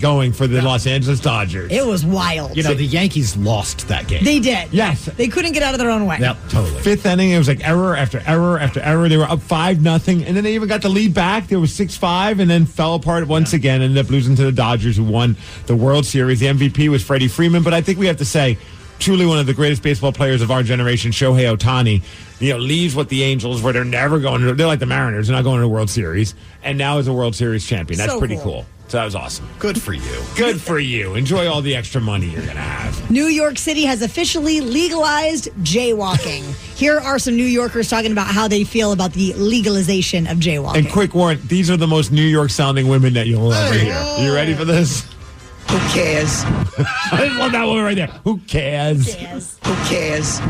going for the Los Angeles Dodgers. It was wild. You know, the Yankees lost that game. They did. Yes. They couldn't get out of their own way. Yep, totally. Fifth inning, it was like error after error after error. They were up 5-0, and then they even got the lead back. They were 6-5, and then fell apart once again. Ended up losing to the Dodgers, who won the World Series. The MVP was Freddie Freeman, but I think we have to say, truly one of the greatest baseball players of our generation, Shohei Ohtani, leaves what the Angels, where they're never going to, they're like the Mariners, they're not going to the World Series, and now is a World Series champion. That's so pretty cool. So that was awesome. Good for you. Good for you. Enjoy all the extra money you're going to have. New York City has officially legalized jaywalking. Here are some New Yorkers talking about how they feel about the legalization of jaywalking. And quick warning, these are the most New York sounding women that you'll ever hear. Are you ready for this? Who cares? I just love that one right there. Who cares? Who cares?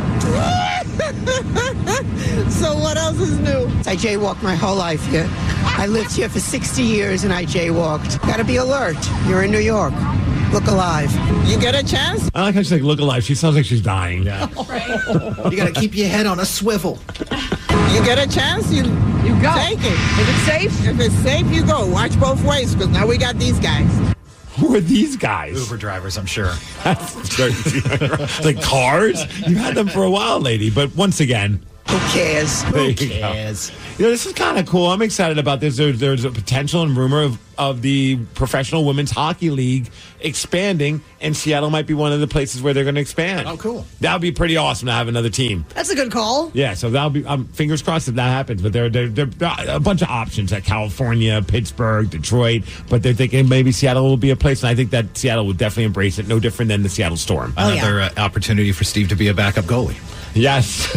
So what else is new? I jaywalked my whole life here. I lived here for 60 years and I jaywalked. Gotta be alert. You're in New York. Look alive. You get a chance? I like how she's like, look alive. She sounds like she's dying. Yeah. You gotta keep your head on a swivel. You get a chance, you go. Take it. If it's safe? If it's safe, you go. Watch both ways, because now we got these guys. Who are these guys? Uber drivers, I'm sure. Like cars? You've had them for a while, lady. But once again, who cares? Who cares? This is kind of cool. I'm excited about this. There's a potential and rumor of the Professional Women's Hockey League expanding, and Seattle might be one of the places where they're going to expand. Oh, cool. That would be pretty awesome to have another team. That's a good call. Yeah, so that'll be fingers crossed if that happens. But there are a bunch of options at California, Pittsburgh, Detroit. But they're thinking maybe Seattle will be a place, and I think that Seattle would definitely embrace it. No different than the Seattle Storm. Another opportunity for Steve to be a backup goalie. Yes.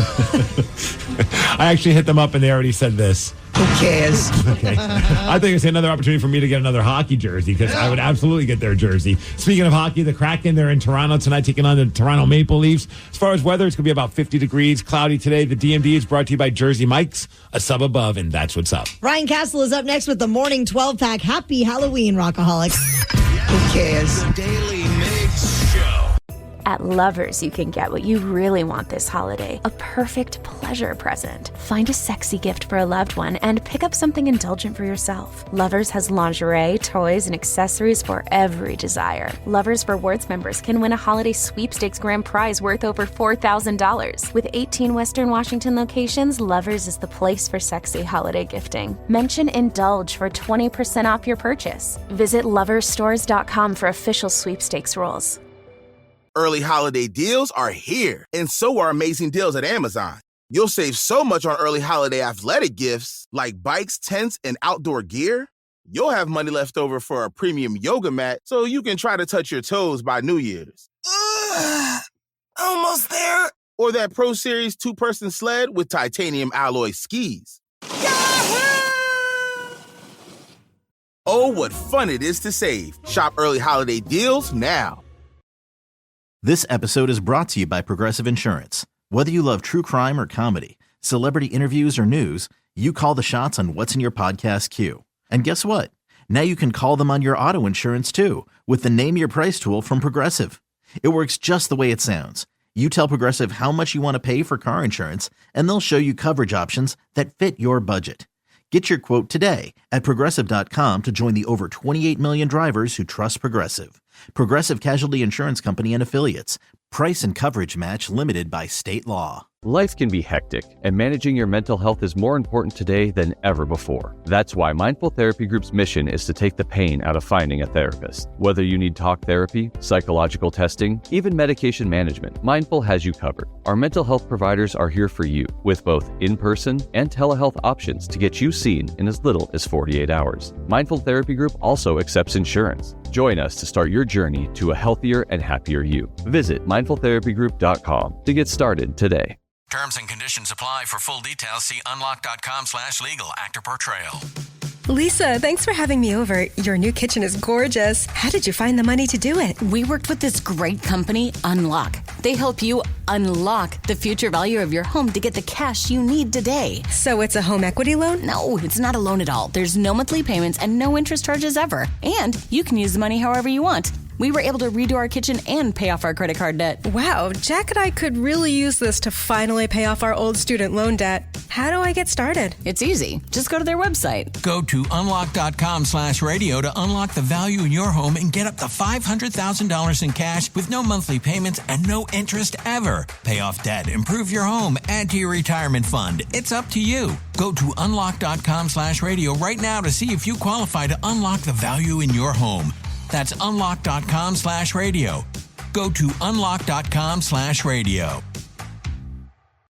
I actually hit them up, and they already said this. Who cares? Okay. I think it's another opportunity for me to get another hockey jersey, because I would absolutely get their jersey. Speaking of hockey, the Kraken, they're in Toronto tonight taking on the Toronto Maple Leafs. As far as weather, it's going to be about 50 degrees, cloudy today. The DMD is brought to you by Jersey Mike's, a sub above, and that's what's up. Ryan Castle is up next with the Morning 12-pack. Happy Halloween, Rockaholics. Who cares? The Daily Migs Show. At Lovers, you can get what you really want this holiday, a perfect pleasure present. Find a sexy gift for a loved one and pick up something indulgent for yourself. Lovers has lingerie, toys, and accessories for every desire. Lovers Rewards members can win a holiday sweepstakes grand prize worth over $4,000. With 18 Western Washington locations, Lovers is the place for sexy holiday gifting. Mention Indulge for 20% off your purchase. Visit loversstores.com for official sweepstakes rules. Early holiday deals are here, and so are amazing deals at Amazon. You'll save so much on early holiday athletic gifts like bikes, tents, and outdoor gear. You'll have money left over for a premium yoga mat so you can try to touch your toes by New Year's. Almost there. Or that Pro Series 2-person sled with titanium alloy skis. Oh, what fun it is to save. Shop early holiday deals now. This episode is brought to you by Progressive Insurance. Whether you love true crime or comedy, celebrity interviews or news, you call the shots on what's in your podcast queue. And guess what? Now you can call them on your auto insurance too with the Name Your Price tool from Progressive. It works just the way it sounds. You tell Progressive how much you want to pay for car insurance, and they'll show you coverage options that fit your budget. Get your quote today at Progressive.com to join the over 28 million drivers who trust Progressive. Progressive Casualty Insurance Company and Affiliates. Price and coverage match limited by state law. Life can be hectic, and managing your mental health is more important today than ever before. That's why Mindful Therapy Group's mission is to take the pain out of finding a therapist. Whether you need talk therapy, psychological testing, even medication management, Mindful has you covered. Our mental health providers are here for you with both in-person and telehealth options to get you seen in as little as 48 hours. Mindful Therapy Group also accepts insurance. Join us to start your journey to a healthier and happier you. Visit mindfultherapygroup.com to get started today. Terms and conditions apply. For full details, see unlock.com/legal. Actor portrayal. Lisa, thanks for having me over. Your new kitchen is gorgeous. How did you find the money to do it? We worked with this great company, Unlock. They help you unlock the future value of your home to get the cash you need today. So it's a home equity loan? No, it's not a loan at all. There's no monthly payments and no interest charges ever. And you can use the money however you want. We were able to redo our kitchen and pay off our credit card debt. Wow, Jack and I could really use this to finally pay off our old student loan debt. How do I get started? It's easy. Just go to their website. Go to unlock.com/radio to unlock the value in your home and get up to $500,000 in cash with no monthly payments and no interest ever. Pay off debt, improve your home, add to your retirement fund. It's up to you. Go to unlock.com/radio right now to see if you qualify to unlock the value in your home. That's unlock.com/radio. Go to unlock.com/radio.